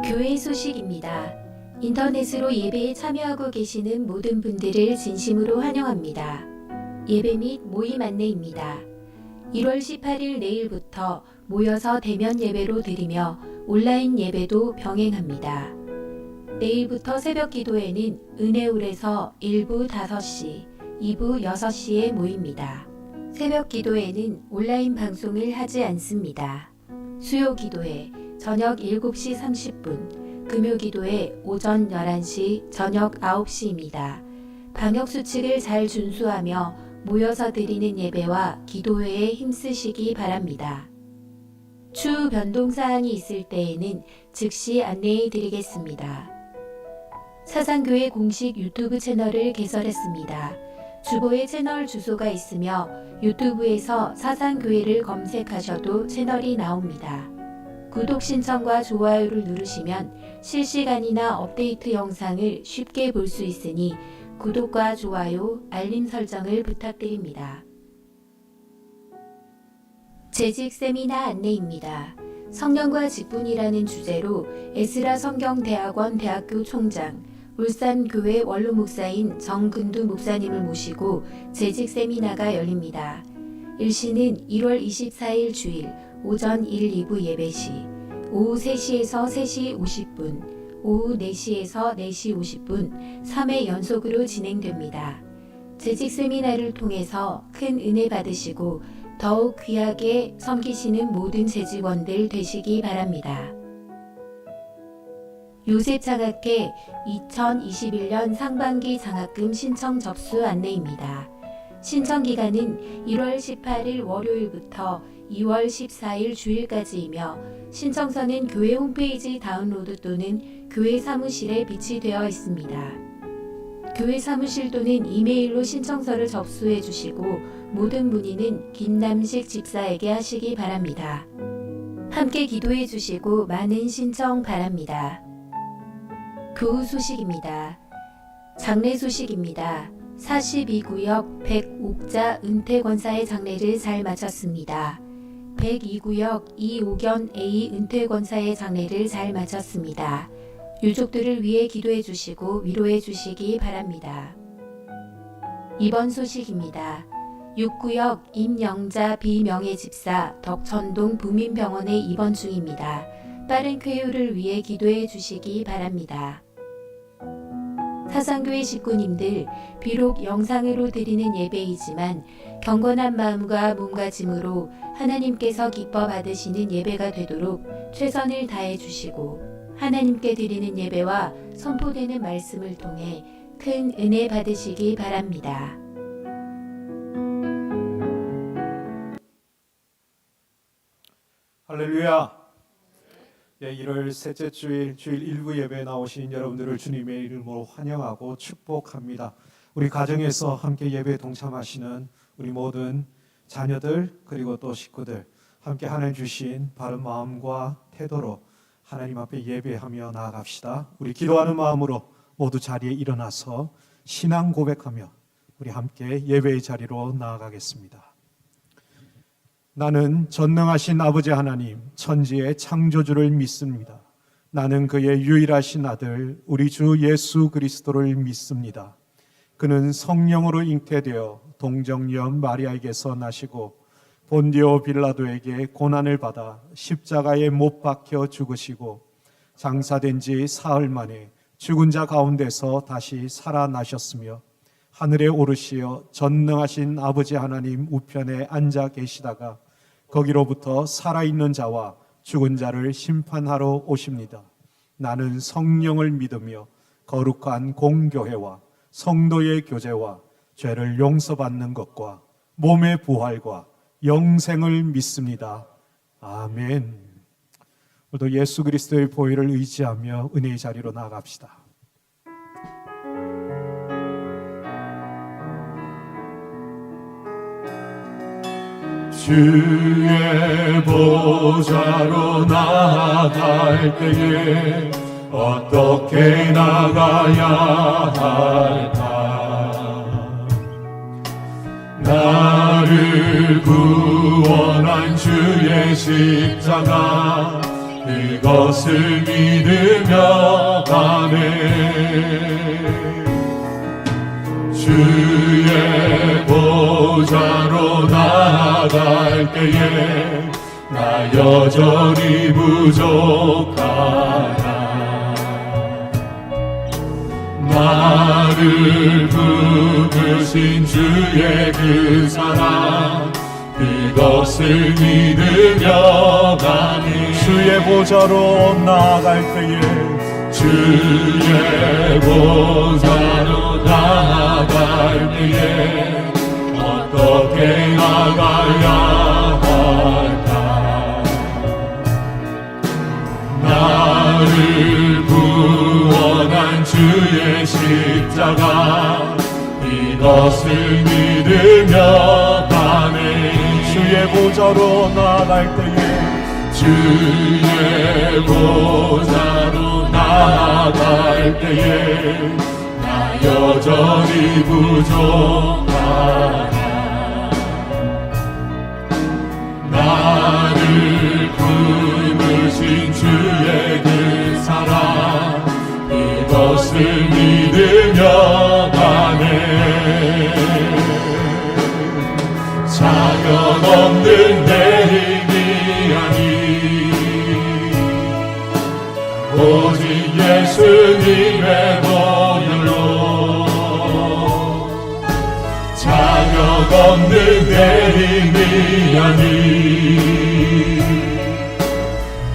교회 소식입니다. 인터넷으로 예배에 참여하고 계시는 모든 분들을 진심으로 환영합니다. 예배 및 모임 안내입니다. 1월 18일 내일부터 모여서 대면 예배로 드리며 온라인 예배도 병행합니다. 내일부터 새벽 기도회는 은혜울에서 1부 5시, 2부 6시에 모입니다. 새벽 기도회는 온라인 방송을 하지 않습니다. 수요 기도회 저녁 7시 30분, 금요 기도회 오전 11시, 저녁 9시입니다. 방역 수칙을 잘 준수하며 모여서 드리는 예배와 기도회에 힘쓰시기 바랍니다. 추후 변동사항이 있을 때에는 즉시 안내해 드리겠습니다. 사상교회 공식 유튜브 채널을 개설했습니다. 주보에 채널 주소가 있으며 유튜브에서 사상교회를 검색하셔도 채널이 나옵니다. 구독 신청과 좋아요를 누르시면 실시간이나 업데이트 영상을 쉽게 볼 수 있으니 구독과 좋아요, 알림 설정을 부탁드립니다. 재직 세미나 안내입니다. 성령과 직분이라는 주제로 에스라 성경대학원 대학교 총장, 울산교회 원로 목사인 정근두 목사님을 모시고 재직 세미나가 열립니다. 일시는 1월 24일 주일 오전 1, 2부 예배 시 오후 3시에서 3시 50분, 오후 4시에서 4시 50분 3회 연속으로 진행됩니다. 재직 세미나를 통해서 큰 은혜 받으시고 더욱 귀하게 섬기시는 모든 재직원들 되시기 바랍니다. 요셉장학회 2021년 상반기 장학금 신청 접수 안내입니다. 신청 기간은 1월 18일 월요일부터 2월 14일 주일까지이며 신청서는 교회 홈페이지 다운로드 또는 교회 사무실에 비치되어 있습니다. 교회 사무실 또는 이메일로 신청서를 접수해 주시고 모든 문의는 김남식 집사에게 하시기 바랍니다. 함께 기도해 주시고 많은 신청 바랍니다. 교우 소식입니다. 장례 소식입니다. 42구역 100옥자 은퇴권사의 장례를 잘 마쳤습니다. 102구역 이옥연 A 은퇴권사의 장례를 잘 마쳤습니다. 유족들을 위해 기도해 주시고 위로해 주시기 바랍니다. 이번 소식입니다. 6구역 임영자 비명예집사 덕천동 부민병원에 입원 중입니다. 빠른 쾌유를 위해 기도해 주시기 바랍니다. 사상교회 식구님들, 비록 영상으로 드리는 예배이지만 경건한 마음과 몸가짐으로 하나님께서 기뻐 받으시는 예배가 되도록 최선을 다해 주시고 하나님께 드리는 예배와 선포되는 말씀을 통해 큰 은혜 받으시기 바랍니다. 할렐루야. 1월 셋째 주일 1부 예배에 나오신 여러분들을 주님의 이름으로 환영하고 축복합니다. 우리 가정에서 함께 예배에 동참하시는 우리 모든 자녀들 그리고 또 식구들 함께 하나님 주신 바른 마음과 태도로 하나님 앞에 예배하며 나아갑시다. 우리 기도하는 마음으로 모두 자리에 일어나서 신앙 고백하며 우리 함께 예배의 자리로 나아가겠습니다. 나는 전능하신 아버지 하나님, 천지의 창조주를 믿습니다. 나는 그의 유일하신 아들, 우리 주 예수 그리스도를 믿습니다. 그는 성령으로 잉태되어 동정녀 마리아에게서 나시고 본디오 빌라도에게 고난을 받아 십자가에 못 박혀 죽으시고 장사된 지 사흘 만에 죽은 자 가운데서 다시 살아나셨으며 하늘에 오르시어 전능하신 아버지 하나님 우편에 앉아 계시다가 거기로부터 살아있는 자와 죽은 자를 심판하러 오십니다. 나는 성령을 믿으며 거룩한 공교회와 성도의 교제와 죄를 용서받는 것과 몸의 부활과 영생을 믿습니다. 아멘. 오늘도 예수 그리스도의 보혈을 의지하며 은혜의 자리로 나아갑시다. 주의 보좌로 나아갈 때에 어떻게 나가야 할까? 나를 구원한 주의 십자가 그것을 믿으며 가네. 주의 보좌로 나아갈 때에 나 여전히 부족하다. 나를 부르신 주의 그 사랑, 그것을 믿으며 가니. 주의 보좌로 나아갈 때에 주의 보좌로 나아갈 때에 어떻게 나가야 할까. 나를 구원한 주의 십자가, 이것을 믿으며 가네. 주의 보좌로 나아갈 때에 주의 보좌로 나아갈 때에 나 여전히 부족하다. 나를 부르신 주의 그 사랑, 이것을 믿으며 가네. 자격 없는 내 힘이 아니 오직 예수님의 보혈로. 자격 없는 내 힘이 아니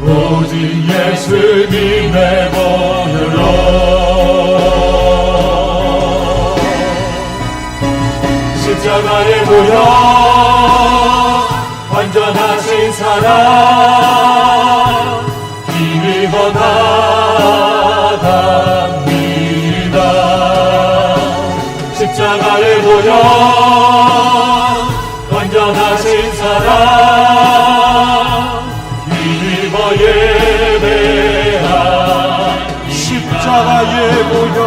오직 예수님의 보혈로. 십자가의 보혈, 완전하신 사랑, 힘입어 나갑니다. 십자가의 보혈, 완전하신 사랑, 힘입어 예배한. 십자가의 보혈,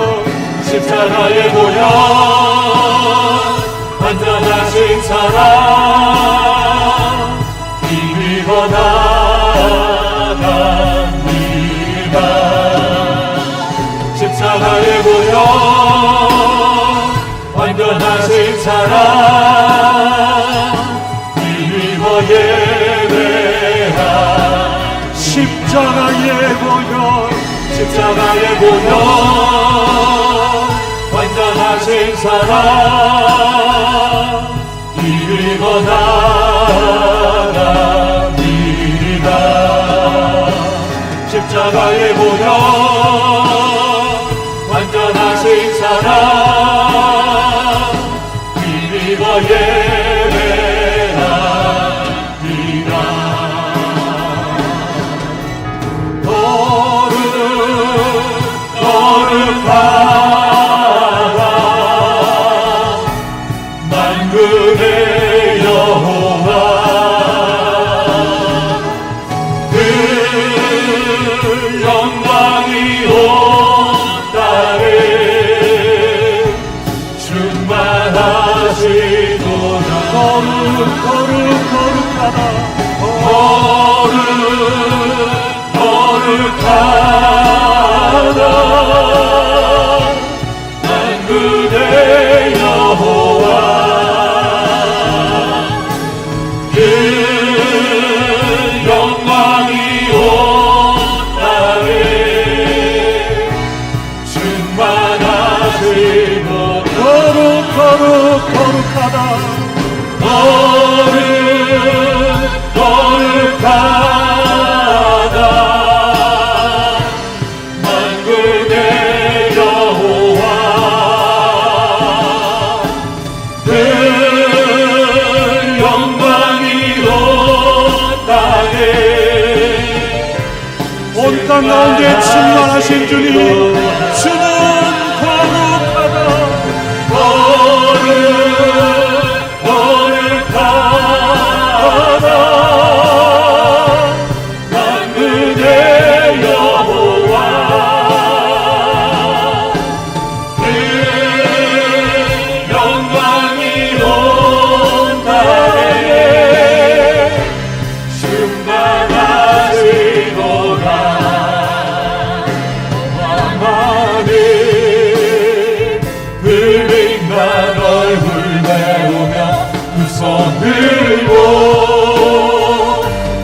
십자가의 보혈, 완전하신 사랑, 힘입어 나갑니다. 십자가의 보혈, 완전하신 사랑, 힘입어 예배한. 십자가의 보혈, 십자가의 보혈, 완전하신 사랑, 힘입어 나갑니다. 십자가의 보혈, 완전하신 사랑, 힘입어 예배합니다. 거룩하다 만군의 여호와, 그 영광이 온 땅에 충만하시도다. 거룩하다 거룩하다 만군의 여호와, 그 영광이 온 땅에 충만하시도다. 거룩하다 거룩하다 만군의 여호와, 그 영광이 온 땅에 온 땅 가운데 충만하신 주님, 주는 거룩하다 거룩하다 만군의 여호와, 그 영광이 온 땅에 충만하시도다. 손 들고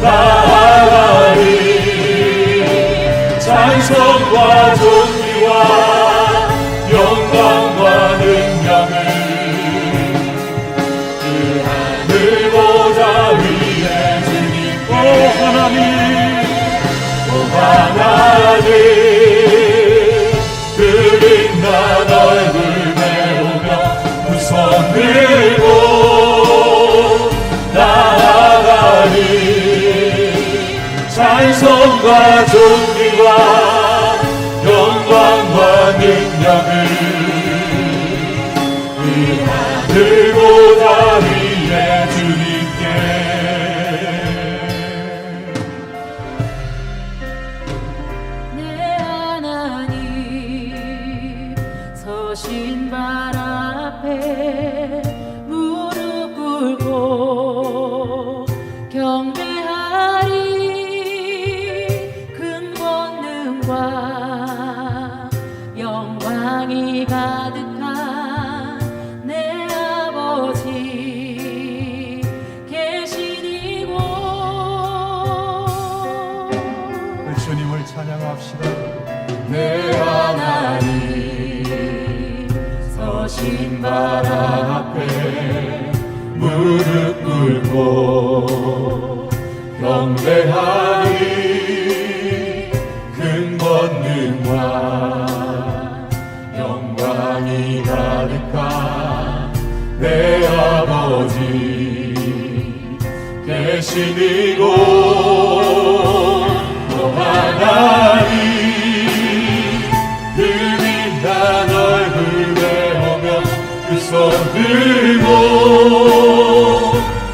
나아가리 찬송과 존귀와 영광과 능력을 그 하늘 보좌 위에 주님 오 하나님 그린 나 얼굴 내오며 두 손 들고 나아가리 찬송과 존귀와 영광과 능력을 그 하늘 보좌 위에 주님께 내 하나님 서신 발 앞에 무릎 꿇고 경배하리 큰 권능과 영광이 가득한 내 아버지 계신 이곳 주님을 찬양합시다. 내 하나님 서신 발 앞에 무릎 꿇고 경배하리 큰 권능과 영광이 가득한 내 아버지 계신 이곳 또 하나님 그린 난 얼굴 내오며 그 손 들고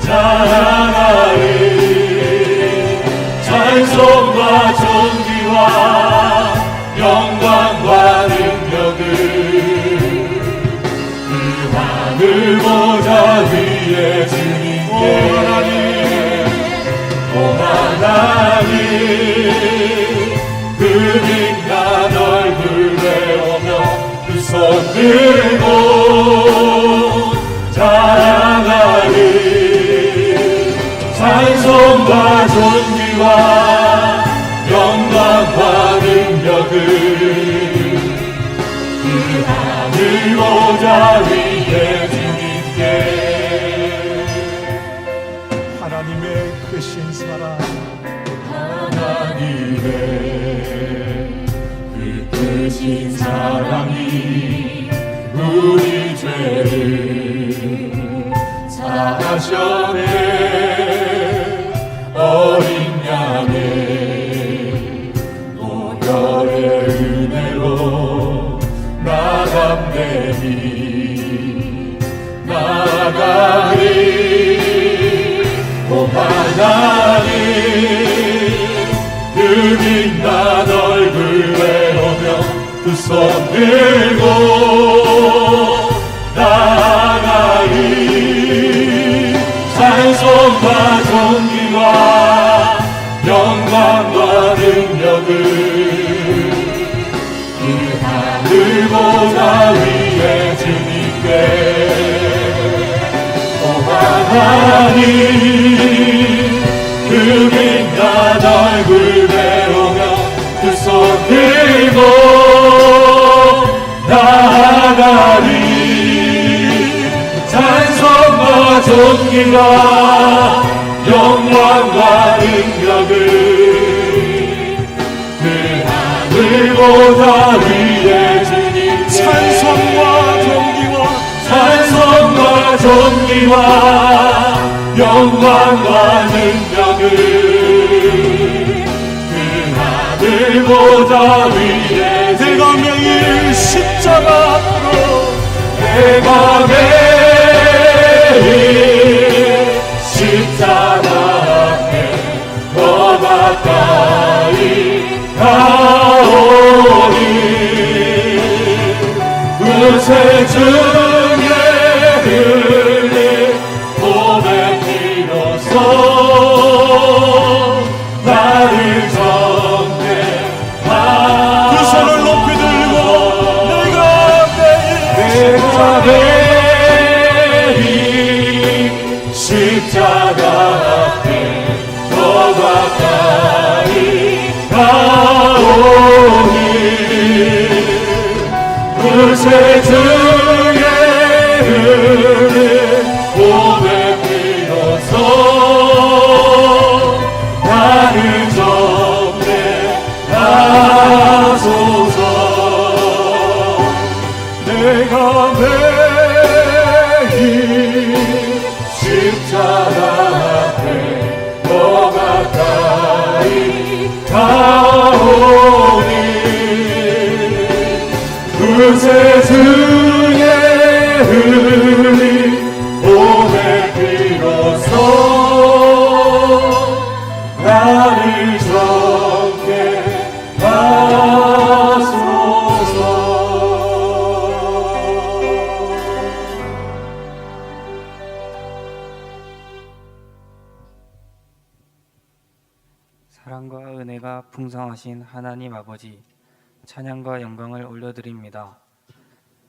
찬양하리 찬송과 존귀와 영광과 능력을 그 하늘 보좌 위에 주님께 오 하나님 그린 난 얼굴 내오며 그 손 들고 찬양하리 찬송과 존귀와 영광과 능력을 그 하늘 보좌 위에 주님께 하나님의 크신 사랑 하나님의 그 크신 사랑이 우리 죄를 사하셨네 어린 양의 보혈의 은혜로 나감되니 나가리 오 하나님 그린 난 얼굴 외우며 두 손 들고 나아가리 찬송과 존귀와 영광과 능력을 그 하늘 보좌 위에 주님께 오 하나님 그린 난 얼굴 배우며 두 손 들고 나아가리 찬송과 존귀와 영광과 능력을 그 하늘 보좌 위에 주님 찬송과 존귀와 영광과 능력을 그 하늘 보좌 위에 내가 매일 십자가 앞으로 내가 매일 십자가 앞에 더 가까이 가오니 그새 중에 흘린 고백 비로소 나를 정죄하고 두 손을 높이 들고 내가 매일 십자가 구세주의 은혜 고백비로소 나를 접대하소서. 내가 매일 십자가 앞에 더 가까이 가오니 구세주의 은혜 고백비로소 나를 정케 하소서. 사랑과 은혜가 풍성하신 하나님 아버지, 찬양과 영광을 올려드립니다.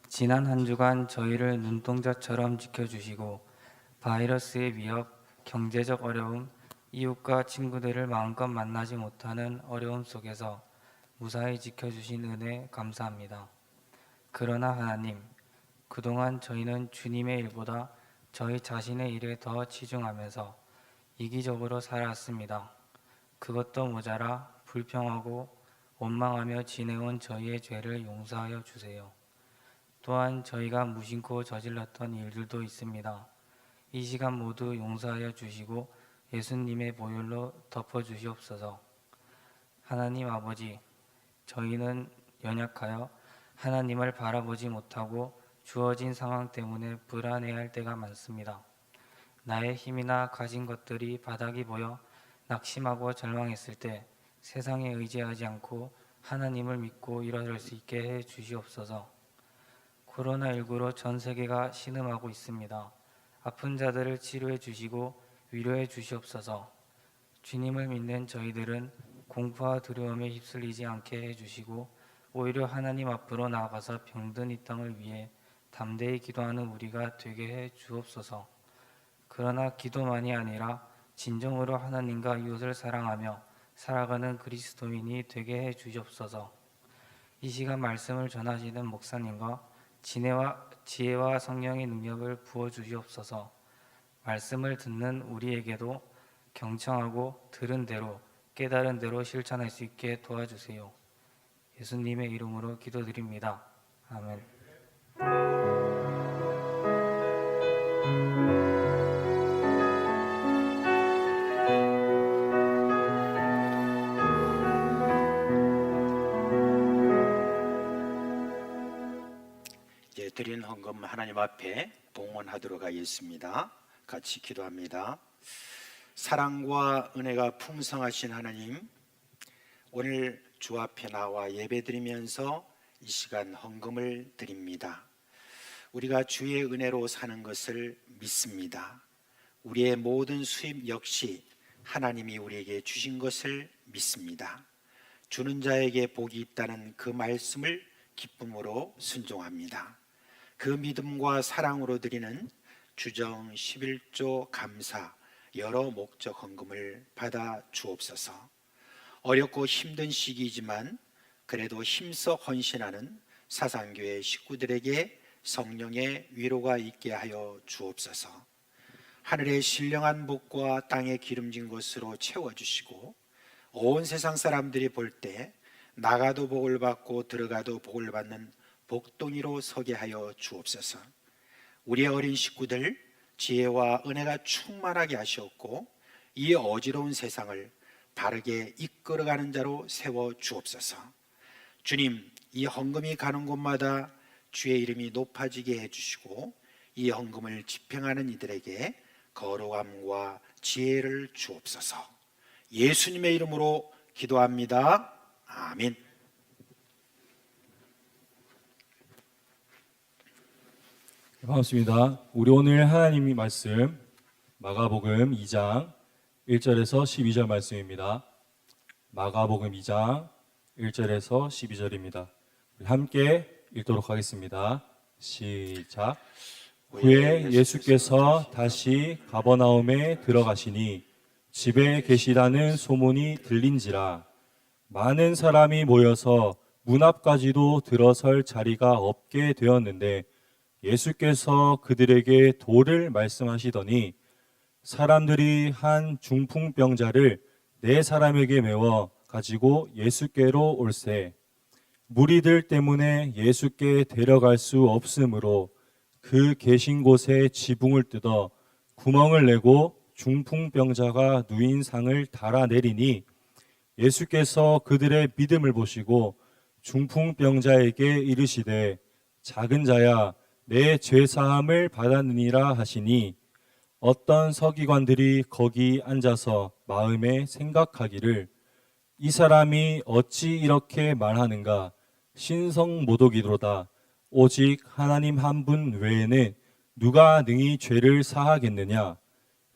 지난 한 주간 저희를 눈동자처럼 지켜주시고 바이러스의 위협, 경제적 어려움, 이웃과 친구들을 마음껏 만나지 못하는 어려움 속에서 무사히 지켜주신 은혜 감사합니다. 그러나 하나님, 그동안 저희는 주님의 일보다 저희 자신의 일에 더 치중하면서 이기적으로 살아왔습니다. 그것도 모자라 불평하고 원망하며 지내온 저희의 죄를 용서하여 주세요. 또한 저희가 무심코 저질렀던 일들도 있습니다. 이 시간 모두 용서하여 주시고 예수님의 보혈로 덮어주시옵소서. 하나님 아버지, 저희는 연약하여 하나님을 바라보지 못하고 주어진 상황 때문에 불안해할 때가 많습니다. 나의 힘이나 가진 것들이 바닥이 보여 낙심하고 절망했을 때 세상에 의지하지 않고 하나님을 믿고 일어설 수 있게 해 주시옵소서. 코로나19로 전 세계가 신음하고 있습니다. 아픈 자들을 치료해 주시고 위로해 주시옵소서. 주님을 믿는 저희들은 공포와 두려움에 휩쓸리지 않게 해주시고 오히려 하나님 앞으로 나아가서 병든 이 땅을 위해 담대히 기도하는 우리가 되게 해 주옵소서. 그러나 기도만이 아니라 진정으로 하나님과 이웃을 사랑하며 살아가는 그리스도인이 되게 해 주시옵소서. 이 시간 말씀을 전하시는 목사님과 지혜와 성령의 능력을 부어 주시옵소서. 말씀을 듣는 우리에게도 경청하고 들은 대로 깨달은 대로 실천할 수 있게 도와주세요. 예수님의 이름으로 기도드립니다. 아멘. 이제 드린 헌금 하나님 앞에 봉헌하도록 하겠습니다. 같이 기도합니다. 사랑과 은혜가 풍성하신 하나님, 오늘 주 앞에 나와 예배드리면서 이 시간 헌금을 드립니다. 우리가 주의 은혜로 사는 것을 믿습니다. 우리의 모든 수입 역시 하나님이 우리에게 주신 것을 믿습니다. 주는 자에게 복이 있다는 그 말씀을 기쁨으로 순종합니다. 그 믿음과 사랑으로 드리는 주정 11조 감사 여러 목적 헌금을 받아 주옵소서. 어렵고 힘든 시기이지만 그래도 힘써 헌신하는 사상교회 식구들에게 성령의 위로가 있게 하여 주옵소서. 하늘의 신령한 복과 땅의 기름진 것으로 채워주시고 온 세상 사람들이 볼 때 나가도 복을 받고 들어가도 복을 받는 복덩이로 서게 하여 주옵소서. 우리의 어린 식구들 지혜와 은혜가 충만하게 하시옵고 이 어지러운 세상을 바르게 이끌어가는 자로 세워 주옵소서. 주님, 이 헌금이 가는 곳마다 주의 이름이 높아지게 해주시고 이 헌금을 집행하는 이들에게 거룩함과 지혜를 주옵소서. 예수님의 이름으로 기도합니다. 아멘. 반갑습니다. 우리 오늘 하나님의 말씀 마가복음 2장 1절에서 12절 말씀입니다. 마가복음 2장 1절에서 12절입니다. 우리 함께 읽도록 하겠습니다. 시작. 후에 예수께서 다시 가버나움에 들어가시니 집에 계시다는 소문이 들린지라 많은 사람이 모여서 문 앞까지도 들어설 자리가 없게 되었는데 예수께서 그들에게 도를 말씀하시더니 사람들이 한 중풍병자를 4사람에게 메워 가지고 예수께로 올세 무리들 때문에 예수께 데려갈 수 없으므로 그 계신 곳에 지붕을 뜯어 구멍을 내고 중풍병자가 누인 상을 달아내리니 예수께서 그들의 믿음을 보시고 중풍병자에게 이르시되 작은 자야 내 죄사함을 받았느니라 하시니 어떤 서기관들이 거기 앉아서 마음에 생각하기를 이 사람이 어찌 이렇게 말하는가 신성모독이로다 오직 하나님 한 분 외에는 누가 능히 죄를 사하겠느냐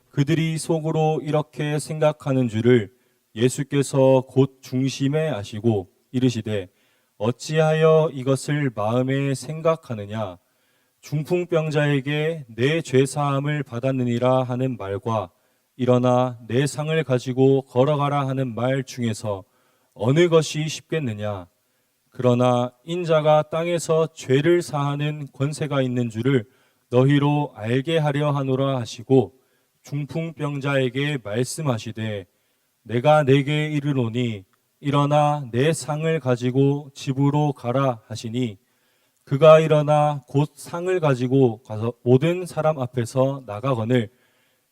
그들이 속으로 이렇게 생각하는 줄을 예수께서 곧 중심에 아시고 이르시되 어찌하여 이것을 마음에 생각하느냐 중풍병자에게 내 죄사함을 받았느니라 하는 말과 일어나 내 상을 가지고 걸어가라 하는 말 중에서 어느 것이 쉽겠느냐 그러나 인자가 땅에서 죄를 사하는 권세가 있는 줄을 너희로 알게 하려 하노라 하시고 중풍병자에게 말씀하시되 내가 내게 이르노니 일어나 내 상을 가지고 집으로 가라 하시니 그가 일어나 곧 상을 가지고 가서 모든 사람 앞에서 나가거늘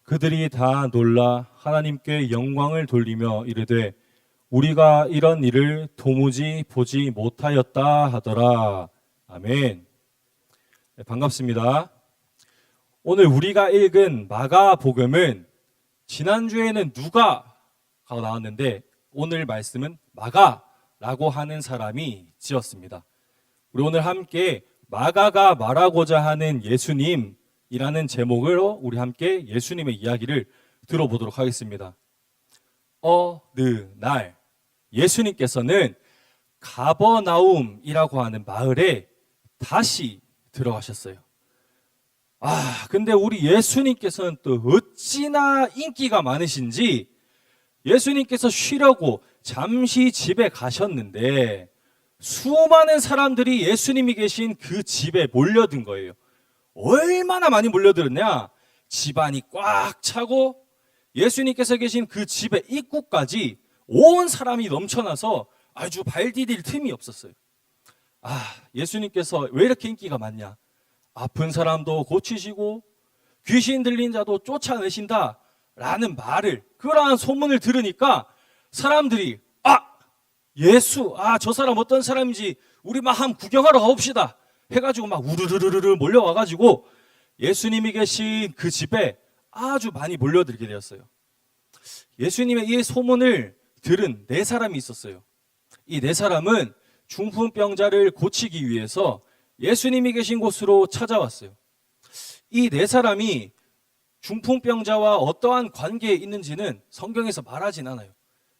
그들이 다 놀라 하나님께 영광을 돌리며 이르되 우리가 이런 일을 도무지 보지 못하였다 하더라. 아멘. 네, 반갑습니다. 오늘 우리가 읽은 마가복음은 지난주에는 누가가 나왔는데 오늘 말씀은 마가라고 하는 사람이 지었습니다. 우리 오늘 함께 마가가 말하고자 하는 예수님이라는 제목으로 우리 함께 예수님의 이야기를 들어보도록 하겠습니다. 어느 날 예수님께서는 가버나움이라고 하는 마을에 다시 들어가셨어요. 근데 우리 예수님께서는 또 어찌나 인기가 많으신지 예수님께서 쉬려고 잠시 집에 가셨는데 수많은 사람들이 예수님이 계신 그 집에 몰려든 거예요. 얼마나 많이 몰려들었냐? 집안이 꽉 차고 예수님께서 계신 그 집의 입구까지 온 사람이 넘쳐나서 아주 발 디딜 틈이 없었어요. 예수님께서 왜 이렇게 인기가 많냐? 아픈 사람도 고치시고 귀신 들린 자도 쫓아내신다 라는 말을, 그러한 소문을 들으니까 사람들이 예수, 저 사람 어떤 사람인지 우리 막 한번 구경하러 가봅시다 해가지고 막 우르르르르 몰려와가지고 예수님이 계신 그 집에 아주 많이 몰려들게 되었어요. 예수님의 이 소문을 들은 4사람이 있었어요. 이 4사람은 중풍병자를 고치기 위해서 예수님이 계신 곳으로 찾아왔어요. 이 4사람이 중풍병자와 어떠한 관계에 있는지는 성경에서 말하진 않아요.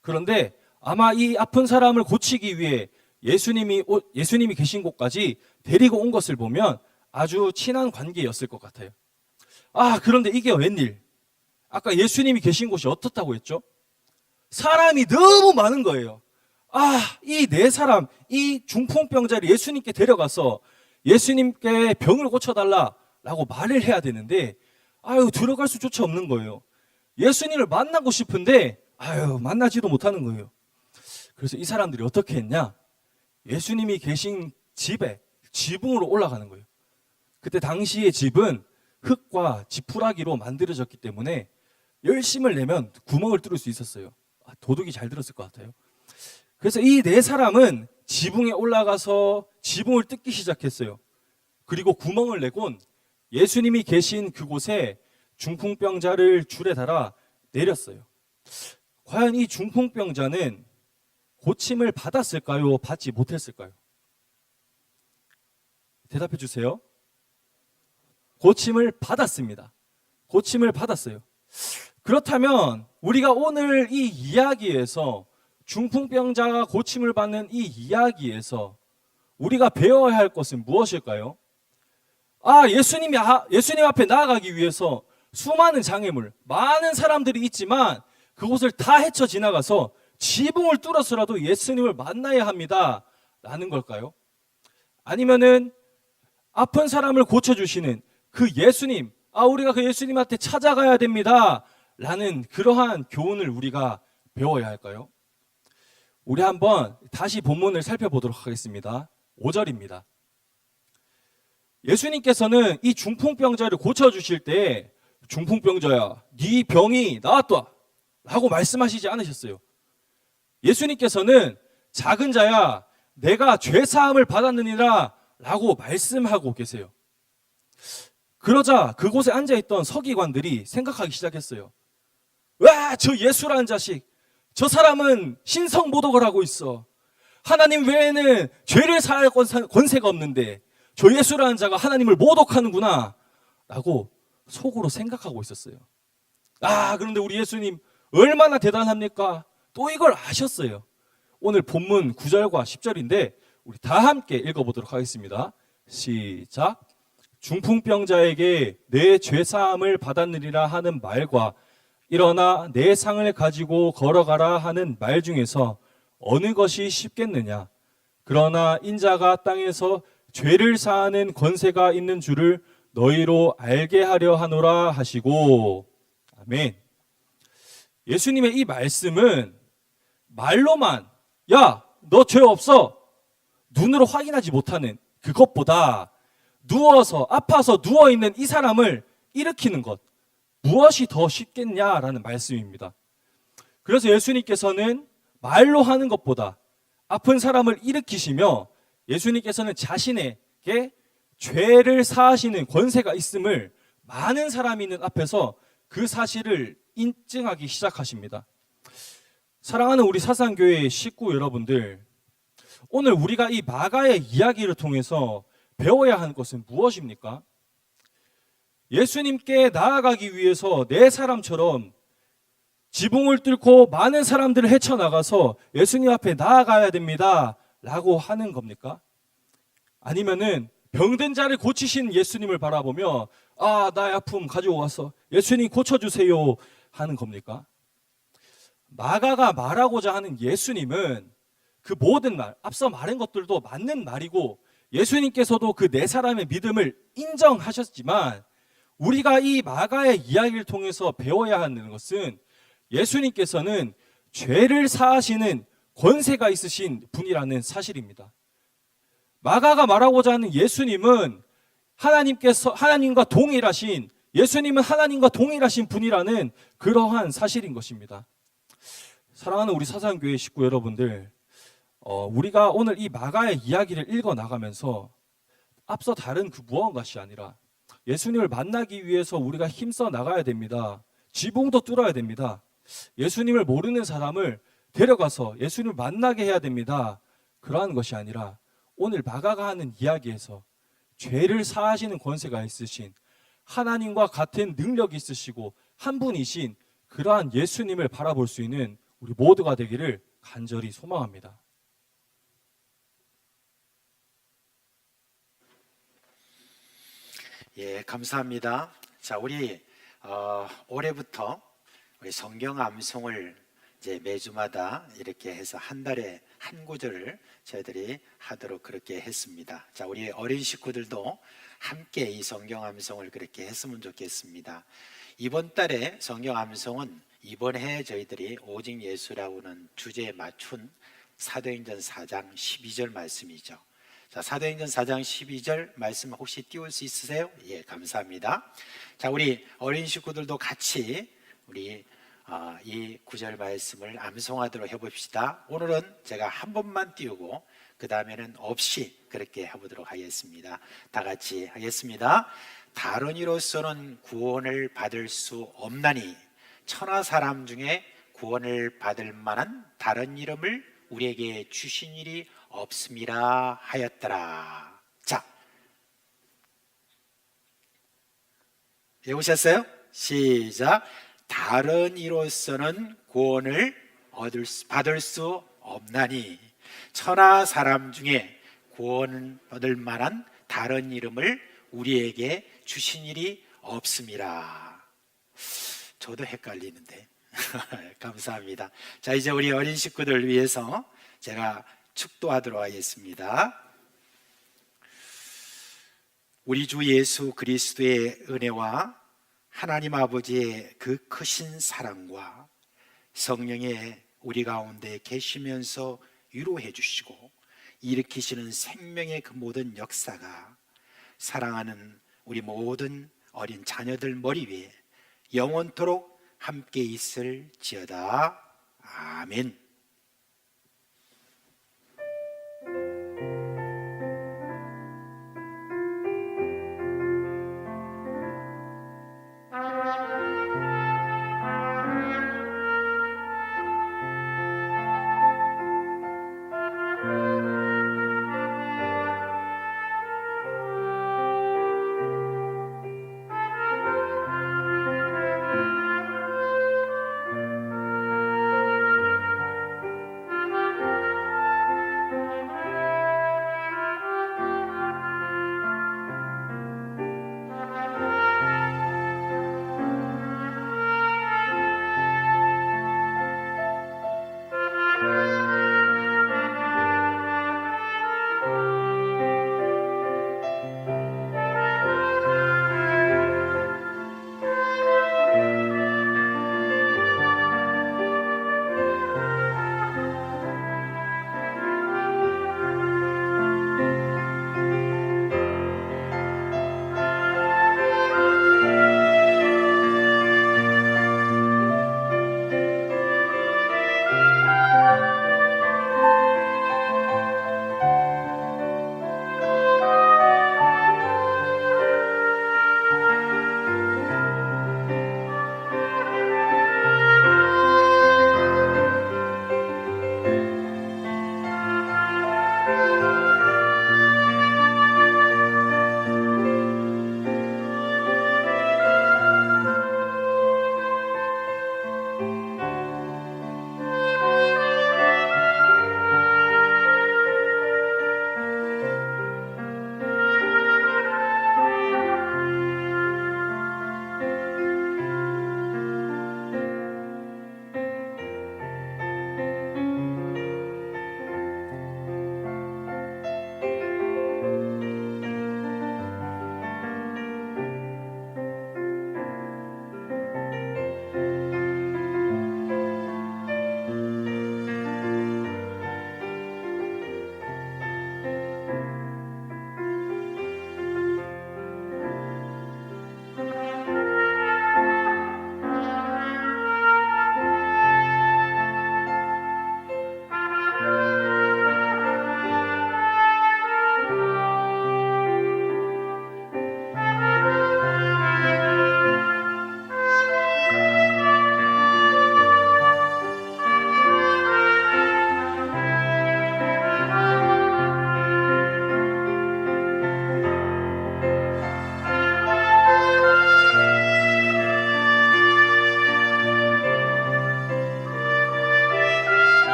그런데 아마 이 아픈 사람을 고치기 위해 예수님이 계신 곳까지 데리고 온 것을 보면 아주 친한 관계였을 것 같아요. 그런데 이게 웬일? 아까 예수님이 계신 곳이 어떻다고 했죠? 사람이 너무 많은 거예요. 이 4사람, 이 중풍병자를 예수님께 데려가서 예수님께 병을 고쳐달라라고 말을 해야 되는데 들어갈 수조차 없는 거예요. 예수님을 만나고 싶은데 만나지도 못하는 거예요. 그래서 이 사람들이 어떻게 했냐? 예수님이 계신 집에 지붕으로 올라가는 거예요. 그때 당시의 집은 흙과 지푸라기로 만들어졌기 때문에 열심을 내면 구멍을 뚫을 수 있었어요. 도둑이 잘 들었을 것 같아요. 그래서 이 4사람은 지붕에 올라가서 지붕을 뜯기 시작했어요. 그리고 구멍을 내곤 예수님이 계신 그곳에 중풍병자를 줄에 달아 내렸어요. 과연 이 중풍병자는 고침을 받았을까요? 받지 못했을까요? 대답해 주세요. 고침을 받았습니다. 고침을 받았어요. 그렇다면 우리가 오늘 이 이야기에서 중풍병자가 고침을 받는 이 이야기에서 우리가 배워야 할 것은 무엇일까요? 예수님 앞에 나아가기 위해서 수많은 장애물, 많은 사람들이 있지만 그곳을 다 헤쳐 지나가서 지붕을 뚫어서라도 예수님을 만나야 합니다 라는 걸까요? 아니면은 아픈 사람을 고쳐주시는 그 예수님, 우리가 그 예수님한테 찾아가야 됩니다 라는 그러한 교훈을 우리가 배워야 할까요? 우리 한번 다시 본문을 살펴보도록 하겠습니다. 5절입니다. 예수님께서는 이 중풍병자를 고쳐주실 때 중풍병자야, 네 병이 나았다 라고 말씀하시지 않으셨어요. 예수님께서는 작은 자야, 내가 죄사함을 받았느니라 라고 말씀하고 계세요. 그러자 그곳에 앉아있던 서기관들이 생각하기 시작했어요. 와, 저 예수라는 자식, 저 사람은 신성모독을 하고 있어. 하나님 외에는 죄를 사할 권세가 없는데 저 예수라는 자가 하나님을 모독하는구나 라고 속으로 생각하고 있었어요. 그런데 우리 예수님 얼마나 대단합니까? 또 이걸 아셨어요. 오늘 본문 9절과 10절인데 우리 다 함께 읽어보도록 하겠습니다. 시작. 중풍병자에게 내 죄사함을 받았느니라 하는 말과 일어나 내 상을 가지고 걸어가라 하는 말 중에서 어느 것이 쉽겠느냐? 그러나 인자가 땅에서 죄를 사하는 권세가 있는 줄을 너희로 알게 하려 하노라 하시고. 아멘. 예수님의 이 말씀은 말로만 야, 너 죄 없어 눈으로 확인하지 못하는 그것보다 누워서 아파서 누워있는 이 사람을 일으키는 것, 무엇이 더 쉽겠냐라는 말씀입니다. 그래서 예수님께서는 말로 하는 것보다 아픈 사람을 일으키시며 예수님께서는 자신에게 죄를 사하시는 권세가 있음을 많은 사람이 있는 앞에서 그 사실을 인증하기 시작하십니다. 사랑하는 우리 사상교회의 식구 여러분들, 오늘 우리가 이 마가의 이야기를 통해서 배워야 하는 것은 무엇입니까? 예수님께 나아가기 위해서 내 사람처럼 지붕을 뚫고 많은 사람들을 헤쳐나가서 예수님 앞에 나아가야 됩니다 라고 하는 겁니까? 아니면은 병든 자를 고치신 예수님을 바라보며 나의 아픔 가지고 와서 예수님 고쳐주세요 하는 겁니까? 마가가 말하고자 하는 예수님은 그 모든 말, 앞서 말한 것들도 맞는 말이고 예수님께서도 그 네 사람의 믿음을 인정하셨지만 우리가 이 마가의 이야기를 통해서 배워야 하는 것은 예수님께서는 죄를 사하시는 권세가 있으신 분이라는 사실입니다. 마가가 말하고자 하는 예수님은 하나님과 동일하신, 예수님은 하나님과 동일하신 분이라는 그러한 사실인 것입니다. 사랑하는 우리 사상교회 식구 여러분들, 우리가 오늘 이 마가의 이야기를 읽어 나가면서 앞서 다른 그 무언가가 아니라 예수님을 만나기 위해서 우리가 힘써 나가야 됩니다. 지붕도 뚫어야 됩니다. 예수님을 모르는 사람을 데려가서 예수님을 만나게 해야 됩니다. 그러한 것이 아니라 오늘 마가가 하는 이야기에서 죄를 사하시는 권세가 있으신 하나님과 같은 능력이 있으시고 한 분이신 그러한 예수님을 바라볼 수 있는 우리 모두가 되기를 간절히 소망합니다. 예, 감사합니다. 자, 우리 올해부터 우리 성경 암송을 이제 매주마다 이렇게 해서 한 달에 한 구절을 저희들이 하도록 그렇게 했습니다. 자, 우리 어린 식구들도 함께 이 성경 암송을 그렇게 했으면 좋겠습니다. 이번 달에 성경 암송은 이번 해 저희들이 오직 예수라고는 주제에 맞춘 사도행전 4장 12절 말씀이죠. 자, 사도행전 4장 12절 말씀 혹시 띄울 수 있으세요? 예, 감사합니다. 자, 우리 어린 식구들도 같이 우리 이 구절 말씀을 암송하도록 해봅시다. 오늘은 제가 한 번만 띄우고 그 다음에는 없이 그렇게 해보도록 하겠습니다. 다 같이 하겠습니다. 다른 이로서는 구원을 받을 수 없나니 천하 사람 중에 구원을 받을 만한 다른 이름을 우리에게 주신 일이 없음이라 하였더라. 자, 외우셨어요? 시작. 다른 이로서는 구원을 받을 수 없나니 천하 사람 중에 구원 얻을 만한 다른 이름을 우리에게 주신 일이 없음이라. 저도 헷갈리는데 감사합니다. 자, 이제 우리 어린 식구들 위해서 제가 축도하도록 하겠습니다. 우리 주 예수 그리스도의 은혜와 하나님 아버지의 그 크신 사랑과 성령의 우리 가운데 계시면서 위로해 주시고 일으키시는 생명의 그 모든 역사가 사랑하는 우리 모든 어린 자녀들 머리 위에 영원토록 함께 있을지어다. 아멘.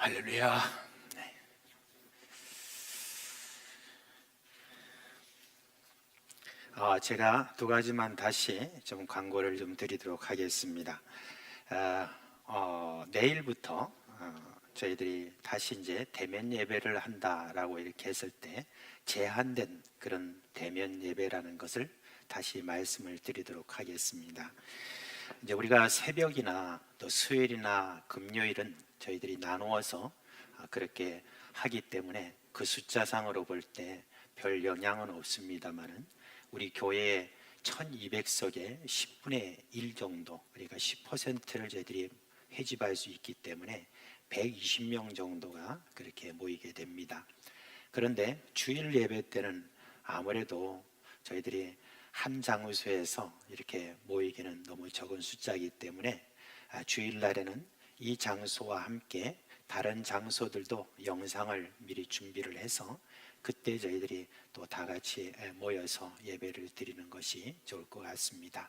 할렐루야. 네. 제가 두 가지만 다시 좀 광고를 좀 드리도록 하겠습니다. 내일부터 저희들이 다시 이제 대면 예배를 한다라고 이렇게 했을 때 제한된 그런 대면 예배라는 것을 다시 말씀을 드리도록 하겠습니다. 이제 우리가 새벽이나 또 수요일이나 금요일은 저희들이 나누어서 그렇게 하기 때문에 그 숫자상으로 볼 때 별 영향은 없습니다만은 우리 교회에 1200석의 10분의 1 정도, 그러니까 10%를 저희들이 회집할 수 있기 때문에 120명 정도가 그렇게 모이게 됩니다. 그런데 주일 예배 때는 아무래도 저희들이 한 장소에서 이렇게 모이기는 너무 적은 숫자이기 때문에 주일날에는 이 장소와 함께 다른 장소들도 영상을 미리 준비를 해서 그때 저희들이 또 다 같이 모여서 예배를 드리는 것이 좋을 것 같습니다.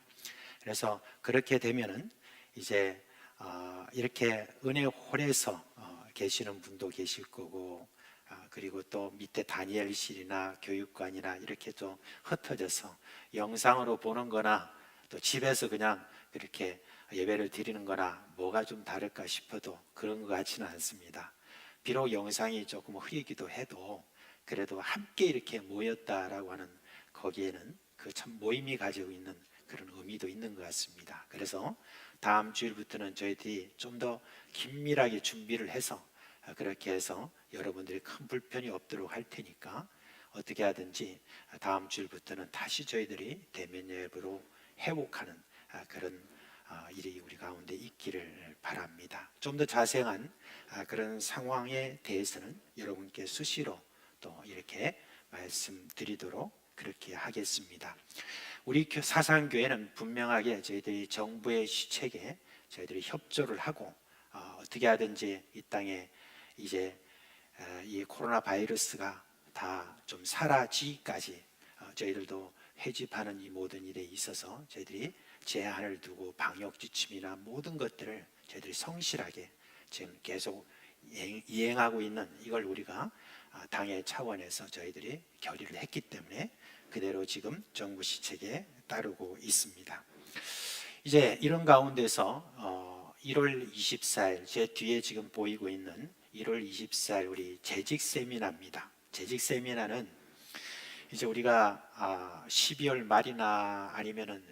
그래서 그렇게 되면은 이제 이렇게 은혜홀에서 계시는 분도 계실 거고, 그리고 또 밑에 다니엘실이나 교육관이나 이렇게 좀 흩어져서 영상으로 보는 거나 또 집에서 그냥 그렇게 예배를 드리는 거나 뭐가 좀 다를까 싶어도 그런 것 같지는 않습니다. 비록 영상이 조금 흐리기도 해도 그래도 함께 이렇게 모였다라고 하는 거기에는 그 참 모임이 가지고 있는 그런 의미도 있는 것 같습니다. 그래서 다음 주일부터는 저희들이 좀 더 긴밀하게 준비를 해서 그렇게 해서 여러분들이 큰 불편이 없도록 할 테니까 어떻게 하든지 다음 주일부터는 다시 저희들이 대면 예배로 회복하는 그런 일이 우리 가운데 있기를 바랍니다. 좀 더 자세한 그런 상황에 대해서는 여러분께 수시로 또 이렇게 말씀드리도록 그렇게 하겠습니다. 우리 사상교회는 분명하게 저희들이 정부의 시책에 저희들이 협조를 하고 어떻게 하든지 이 땅에 이제 이 코로나 바이러스가 다 좀 사라지기까지 저희들도 회집하는 이 모든 일에 있어서 저희들이 제한을 두고 방역 지침이나 모든 것들을 저희들이 성실하게 지금 계속 이행하고 있는 이걸 우리가 당의 차원에서 저희들이 결의를 했기 때문에 그대로 지금 정부 시책에 따르고 있습니다. 이제 이런 가운데서 1월 24일 제 뒤에 지금 보이고 있는 1월 24일 우리 재직 세미나입니다. 재직 세미나는 이제 우리가 12월 말이나 아니면은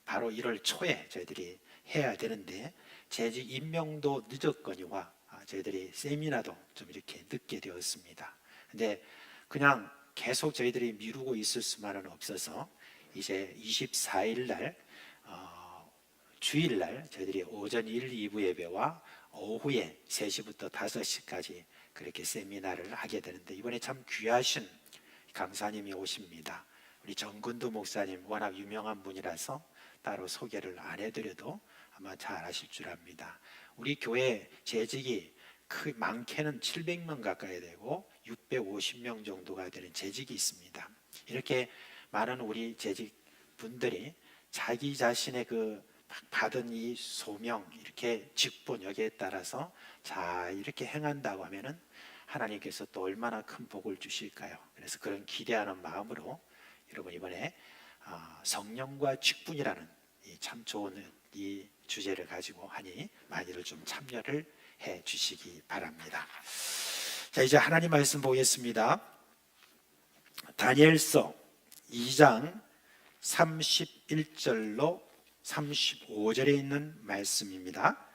바로 1월 초에 저희들이 해야 되는데 재직 임명도 늦었거니와 저희들이 세미나도 좀 이렇게 늦게 되었습니다. 근데 그냥 계속 저희들이 미루고 있을 수만은 없어서 이제 24일 날 주일날 저희들이 오전 1, 2부 예배와 오후에 3시부터 5시까지 그렇게 세미나를 하게 되는데 이번에 참 귀하신 강사님이 오십니다. 우리 정근두 목사님 워낙 유명한 분이라서 따로 소개를 안 해드려도 아마 잘 아실 줄 압니다. 우리 교회 재직이 많게는 700명 가까이 되고 650명 정도가 되는 재직이 있습니다. 이렇게 많은 우리 재직 분들이 자기 자신의 그 받은 이 소명, 이렇게 직분 여기에 따라서 잘 이렇게 행한다고 하면은 하나님께서 또 얼마나 큰 복을 주실까요? 그래서 그런 기대하는 마음으로 여러분 이번에 성령과 직분이라는 이 참 좋은 이 주제를 가지고 하니 많이들 좀 참여를 해 주시기 바랍니다. 자, 이제 하나님 말씀 보겠습니다. 다니엘서 2장 31절로 35절에 있는 말씀입니다.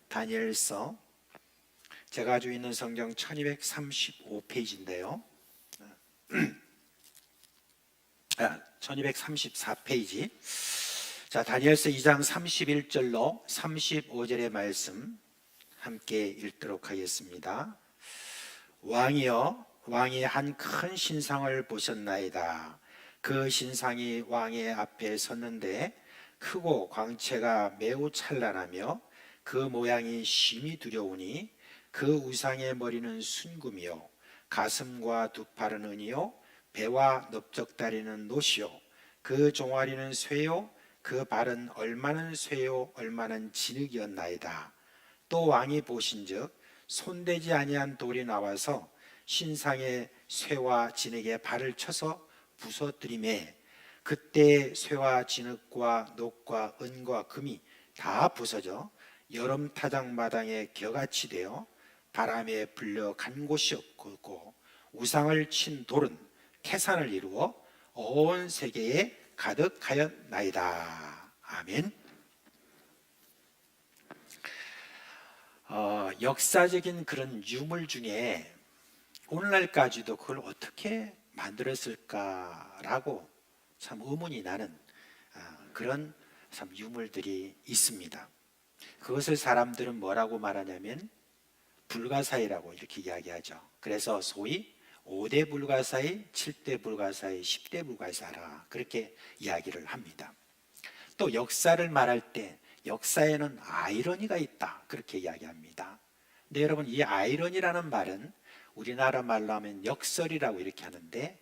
다니엘서 제가 가지고 있는 성경 1235페이지인데요. 1234페이지. 자, 다니엘서 2장 31절로 35절의 말씀 함께 읽도록 하겠습니다. 왕이여, 왕이 한 큰 신상을 보셨나이다. 그 신상이 왕의 앞에 섰는데 크고 광채가 매우 찬란하며 그 모양이 심히 두려우니 그 우상의 머리는 순금이요 가슴과 두 팔은 은이요 배와 넓적다리는 노시요 그 종아리는 쇠요 그 발은 얼마는 쇠요 얼마는 진흙이었나이다. 또 왕이 보신즉 손대지 아니한 돌이 나와서 신상의 쇠와 진흙에 발을 쳐서 부서뜨리매 그때 쇠와 진흙과 녹과 은과 금이 다 부서져 여름 타작마당에 겨같이 되어 바람에 불려 간 곳이 없고 우상을 친 돌은 태산을 이루어 온 세계에 가득하였나이다. 아멘. 역사적인 그런 유물 중에 오늘날까지도 그걸 어떻게 만들었을까라고 참 의문이 나는 그런 참 유물들이 있습니다. 그것을 사람들은 뭐라고 말하냐면 불가사의라고 이렇게 이야기하죠. 그래서 소위 5대 불가사의, 7대 불가사의, 10대 불가사라 그렇게 이야기를 합니다. 또 역사를 말할 때 역사에는 아이러니가 있다 그렇게 이야기합니다. 근데 여러분, 이 아이러니라는 말은 우리나라 말로 하면 역설이라고 이렇게 하는데,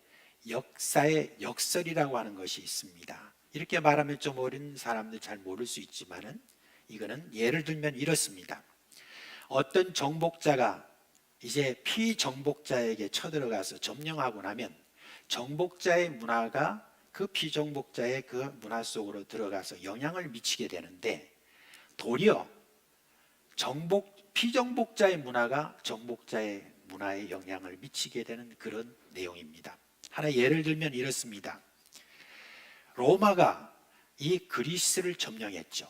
역사에 역설이라고 하는 것이 있습니다. 이렇게 말하면 좀 어린 사람들 잘 모를 수 있지만은 이거는 예를 들면 이렇습니다. 어떤 정복자가 이제 피정복자에게 쳐들어가서 점령하고 나면 정복자의 문화가 그 피정복자의 그 문화 속으로 들어가서 영향을 미치게 되는데, 도리어 피정복자의 문화가 정복자의 문화에 영향을 미치게 되는 그런 내용입니다. 하나 예를 들면 이렇습니다. 로마가 이 그리스를 점령했죠.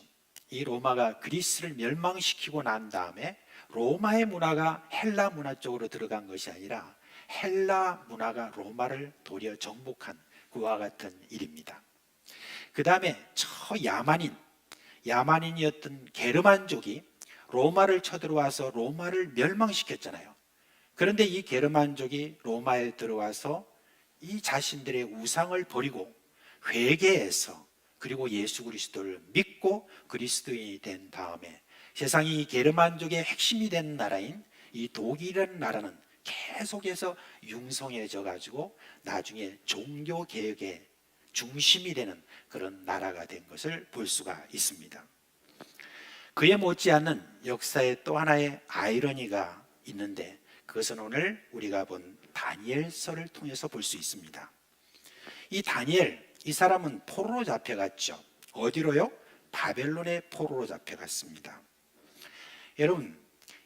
이 로마가 그리스를 멸망시키고 난 다음에 로마의 문화가 헬라 문화 쪽으로 들어간 것이 아니라 헬라 문화가 로마를 도리어 정복한 그와 같은 일입니다. 그 다음에 저 야만인이었던 게르만족이 로마를 쳐들어와서 로마를 멸망시켰잖아요. 그런데 이 게르만족이 로마에 들어와서 이 자신들의 우상을 버리고 회개해서 그리고 예수 그리스도를 믿고 그리스도인이 된 다음에 세상이 이 게르만족의 핵심이 된 나라인 이 독일이라는 나라는 계속해서 융성해져 가지고 나중에 종교 개혁의 중심이 되는 그런 나라가 된 것을 볼 수가 있습니다. 그에 못지않는 역사에 또 하나의 아이러니가 있는데, 그것은 오늘 우리가 본 다니엘서를 통해서 볼 수 있습니다. 이 다니엘, 이 사람은 포로로 잡혀갔죠. 어디로요? 바벨론의 포로로 잡혀갔습니다. 여러분,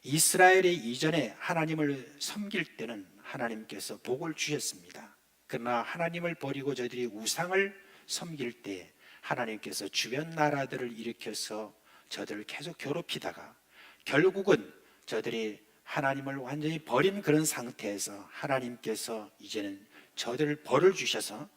이스라엘이 이전에 하나님을 섬길 때는 하나님께서 복을 주셨습니다. 그러나 하나님을 버리고 저들이 우상을 섬길 때 하나님께서 주변 나라들을 일으켜서 저들을 계속 괴롭히다가 결국은 저들이 하나님을 완전히 버린 그런 상태에서 하나님께서 이제는 저들을 벌을 주셔서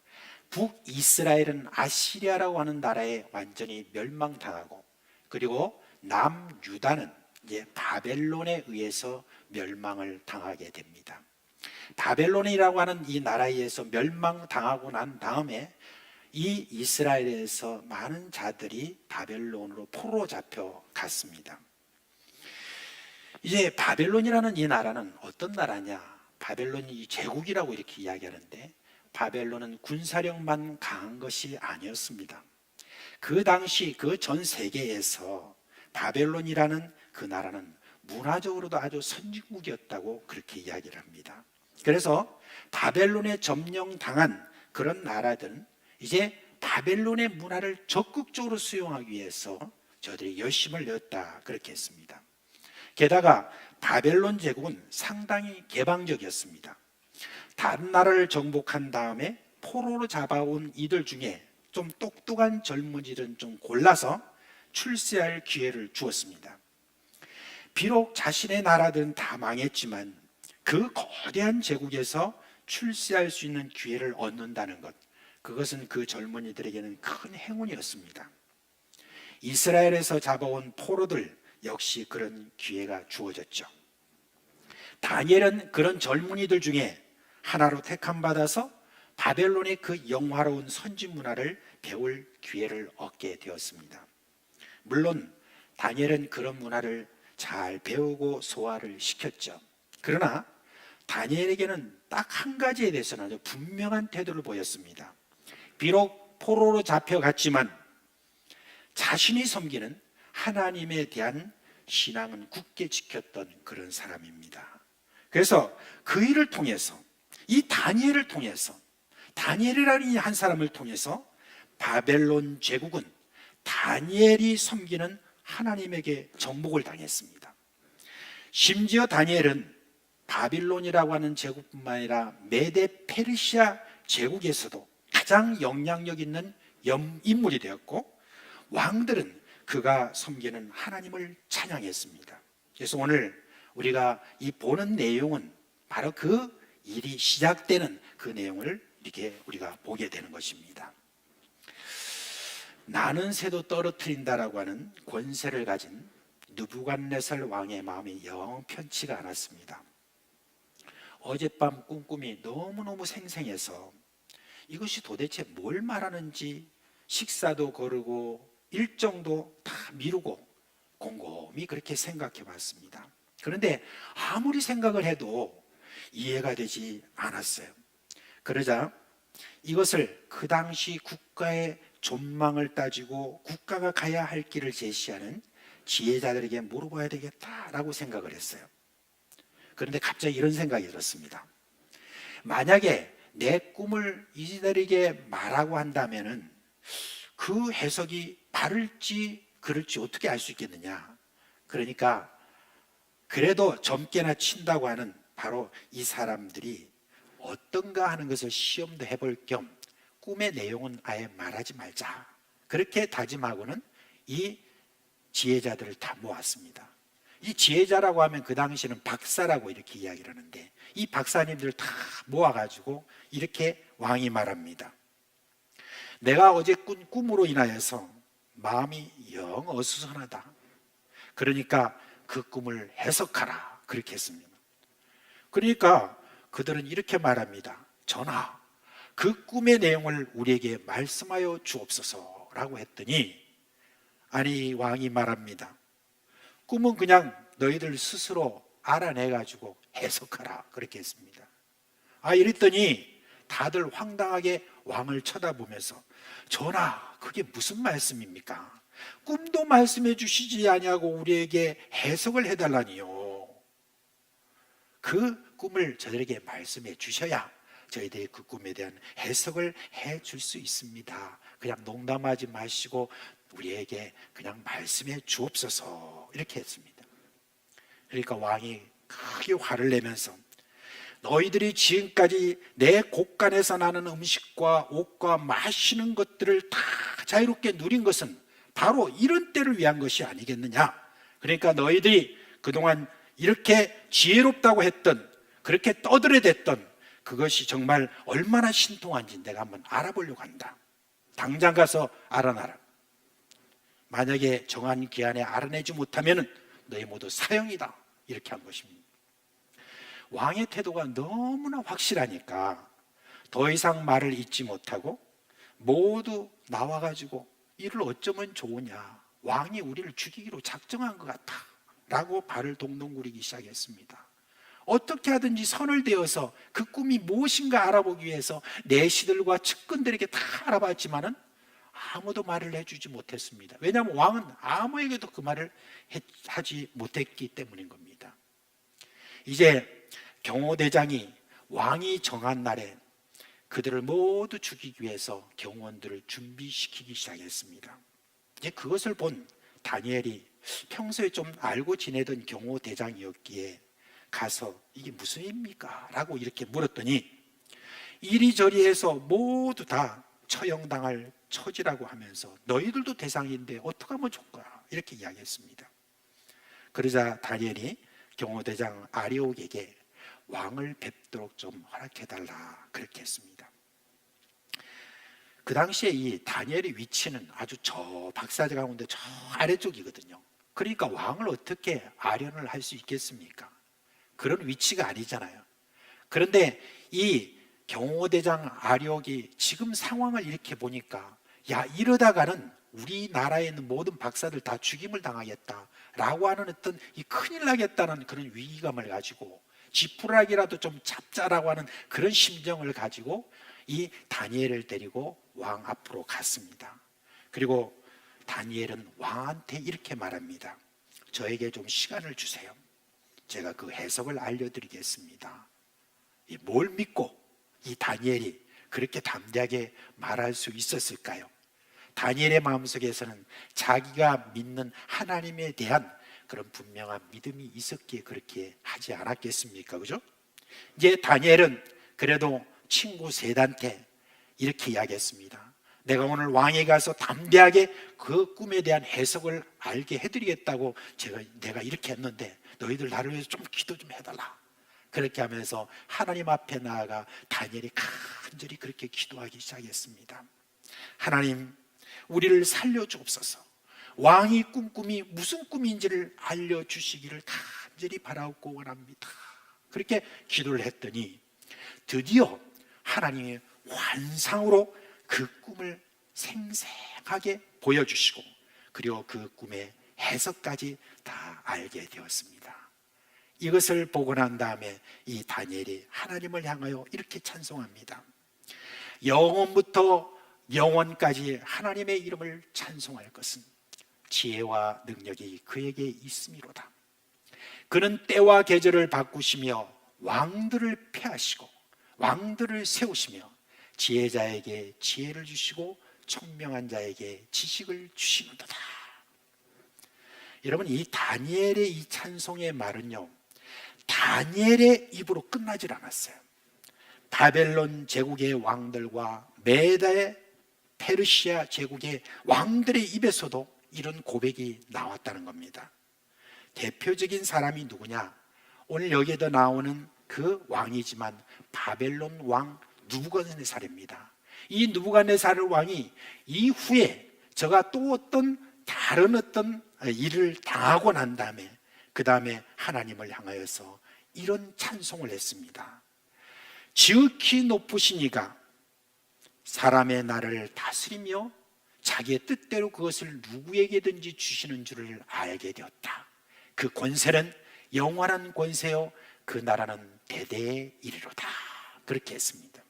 북이스라엘은 아시리아라고 하는 나라에 완전히 멸망당하고, 그리고 남유다는 이제 바벨론에 의해서 멸망을 당하게 됩니다. 바벨론이라고 하는 이 나라에 의해서 멸망당하고 난 다음에 이 이스라엘에서 많은 자들이 바벨론으로 포로 잡혀갔습니다. 이제 바벨론이라는 이 나라는 어떤 나라냐? 바벨론이 제국이라고 이렇게 이야기하는데, 바벨론은 군사력만 강한 것이 아니었습니다. 그 당시 그 전 세계에서 바벨론이라는 그 나라는 문화적으로도 아주 선진국이었다고 그렇게 이야기를 합니다. 그래서 바벨론에 점령당한 그런 나라들은 이제 바벨론의 문화를 적극적으로 수용하기 위해서 저들이 열심을 내었다 그렇게 했습니다. 게다가 바벨론 제국은 상당히 개방적이었습니다. 다른 나라를 정복한 다음에 포로로 잡아온 이들 중에 좀 똑똑한 젊은이들은 좀 골라서 출세할 기회를 주었습니다. 비록 자신의 나라들은 다 망했지만 그 거대한 제국에서 출세할 수 있는 기회를 얻는다는 것, 그것은 그 젊은이들에게는 큰 행운이었습니다. 이스라엘에서 잡아온 포로들 역시 그런 기회가 주어졌죠. 다니엘은 그런 젊은이들 중에 하나로 택함받아서 바벨론의 그 영화로운 선진 문화를 배울 기회를 얻게 되었습니다. 물론 다니엘은 그런 문화를 잘 배우고 소화를 시켰죠. 그러나 다니엘에게는 딱 한 가지에 대해서는 아주 분명한 태도를 보였습니다. 비록 포로로 잡혀갔지만 자신이 섬기는 하나님에 대한 신앙은 굳게 지켰던 그런 사람입니다. 그래서 그 일을 통해서, 이 다니엘을 통해서, 다니엘이라는 한 사람을 통해서 바벨론 제국은 다니엘이 섬기는 하나님에게 정복을 당했습니다. 심지어 다니엘은 바빌론이라고 하는 제국뿐만 아니라 메데 페르시아 제국에서도 가장 영향력 있는 인물이 되었고, 왕들은 그가 섬기는 하나님을 찬양했습니다. 그래서 오늘 우리가 이 보는 내용은 바로 그 일이 시작되는 그 내용을 이렇게 우리가 보게 되는 것입니다. 나는 새도 떨어뜨린다라고 하는 권세를 가진 느부갓네살 왕의 마음이 영 편치가 않았습니다. 어젯밤 꿈꿈이 너무너무 생생해서 이것이 도대체 뭘 말하는지 식사도 거르고 일정도 다 미루고 곰곰이 그렇게 생각해 봤습니다. 그런데 아무리 생각을 해도 이해가 되지 않았어요. 그러자 이것을 그 당시 국가의 존망을 따지고 국가가 가야 할 길을 제시하는 지혜자들에게 물어봐야 되겠다라고 생각을 했어요. 그런데 갑자기 이런 생각이 들었습니다. 만약에 내 꿈을 이들에게 말하고 한다면은 그 해석이 바를지 그럴지 어떻게 알 수 있겠느냐. 그러니까 그래도 점괘나 친다고 하는 바로 이 사람들이 어떤가 하는 것을 시험도 해볼 겸 꿈의 내용은 아예 말하지 말자. 그렇게 다짐하고는 이 지혜자들을 다 모았습니다. 이 지혜자라고 하면 그 당시에는 박사라고 이렇게 이야기를 하는데 이 박사님들을 다 모아가지고 이렇게 왕이 말합니다. 내가 어제 꾼 꿈으로 인하여서 마음이 영 어수선하다. 그러니까 그 꿈을 해석하라. 그렇게 했습니다. 그러니까 그들은 이렇게 말합니다. 전하, 그 꿈의 내용을 우리에게 말씀하여 주옵소서라고 했더니 아니 왕이 말합니다. 꿈은 그냥 너희들 스스로 알아내가지고 해석하라. 그렇게 했습니다. 이랬더니 다들 황당하게 왕을 쳐다보면서 전하, 그게 무슨 말씀입니까? 꿈도 말씀해 주시지 아니하고 우리에게 해석을 해달라니요. 그 꿈을 저들에게 말씀해 주셔야 저희들이 그 꿈에 대한 해석을 해줄 수 있습니다. 그냥 농담하지 마시고 우리에게 그냥 말씀해 주옵소서 이렇게 했습니다. 그러니까 왕이 크게 화를 내면서 너희들이 지금까지 내 곳간에서 나는 음식과 옷과 마시는 것들을 다 자유롭게 누린 것은 바로 이런 때를 위한 것이 아니겠느냐. 그러니까 너희들이 그동안 이렇게 지혜롭다고 했던, 그렇게 떠들어댔던 그것이 정말 얼마나 신통한지 내가 한번 알아보려고 한다. 당장 가서 알아놔라. 만약에 정한 기한에 알아내지 못하면 너희 모두 사형이다. 이렇게 한 것입니다. 왕의 태도가 너무나 확실하니까 더 이상 말을 잇지 못하고 모두 나와가지고 이를 어쩌면 좋으냐. 왕이 우리를 죽이기로 작정한 것 같아. 라고 발을 동동 구르기 시작했습니다. 어떻게 하든지 선을 대어서 그 꿈이 무엇인가 알아보기 위해서 내시들과 측근들에게 다 알아봤지만은 아무도 말을 해주지 못했습니다. 왜냐하면 왕은 아무에게도 그 말을 하지 못했기 때문인 겁니다. 이제 경호대장이 왕이 정한 날에 그들을 모두 죽이기 위해서 경호원들을 준비시키기 시작했습니다. 이제 그것을 본 다니엘이 평소에 좀 알고 지내던 경호대장이었기에 가서 이게 무슨 일입니까? 라고 이렇게 물었더니 이리저리 해서 모두 다 처형당할 처지라고 하면서 너희들도 대상인데 어떻게 하면 좋을까? 이렇게 이야기했습니다. 그러자 다니엘이 경호대장 아리옥에게 왕을 뵙도록 좀 허락해달라 그렇게 했습니다. 그 당시에 이 다니엘의 위치는 아주 저 박사제 가운데 저 아래쪽이거든요. 그러니까 왕을 어떻게 아련을 할 수 있겠습니까? 그런 위치가 아니잖아요. 그런데 이 경호대장 아리옥이 지금 상황을 이렇게 보니까 야 이러다가는 우리나라에 있는 모든 박사들 다 죽임을 당하겠다라고 하는 어떤 이 큰일 나겠다는 그런 위기감을 가지고 지푸라기라도 좀 잡자라고 하는 그런 심정을 가지고 이 다니엘을 데리고 왕 앞으로 갔습니다. 그리고 다니엘은 왕한테 이렇게 말합니다. 저에게 좀 시간을 주세요. 제가 그 해석을 알려드리겠습니다. 뭘 믿고 이 다니엘이 그렇게 담대하게 말할 수 있었을까요? 다니엘의 마음속에서는 자기가 믿는 하나님에 대한 그런 분명한 믿음이 있었기에 그렇게 하지 않았겠습니까? 그죠? 이제 다니엘은 그래도 친구 셋한테 이렇게 이야기했습니다. 내가 오늘 왕에 가서 담대하게 그 꿈에 대한 해석을 알게 해드리겠다고 내가 이렇게 했는데 너희들 나를 위해서 좀 기도 좀 해달라. 그렇게 하면서 하나님 앞에 나아가 다니엘이 간절히 그렇게 기도하기 시작했습니다. 하나님, 우리를 살려주옵소서. 왕이 꾼 꿈이 무슨 꿈인지를 알려주시기를 간절히 바라고 원합니다. 그렇게 기도를 했더니 드디어 하나님의 환상으로 그 꿈을 생생하게 보여주시고, 그리고 그 꿈의 해석까지 다 알게 되었습니다. 이것을 보고 난 다음에 이 다니엘이 하나님을 향하여 이렇게 찬송합니다. 영원부터 영원까지 하나님의 이름을 찬송할 것은 지혜와 능력이 그에게 있음이로다. 그는 때와 계절을 바꾸시며 왕들을 폐하시고 왕들을 세우시며 지혜자에게 지혜를 주시고 청명한 자에게 지식을 주시는도다. 여러분, 이 다니엘의 이 찬송의 말은요, 다니엘의 입으로 끝나질 않았어요. 바벨론 제국의 왕들과 메다의 페르시아 제국의 왕들의 입에서도 이런 고백이 나왔다는 겁니다. 대표적인 사람이 누구냐? 오늘 여기에도 나오는 그 왕이지만 바벨론 왕 느부갓네살입니다. 이 느부갓네살 왕이 이후에 저가 또 다른 어떤 일을 당하고 난 다음에 그 다음에 하나님을 향하여서 이런 찬송을 했습니다. 지극히 높으신 이가 사람의 나를 다스리며 자기의 뜻대로 그것을 누구에게든지 주시는 줄을 알게 되었다. 그 권세는 영원한 권세요 그 나라는 대대에 이르로다. 그렇게 했습니다.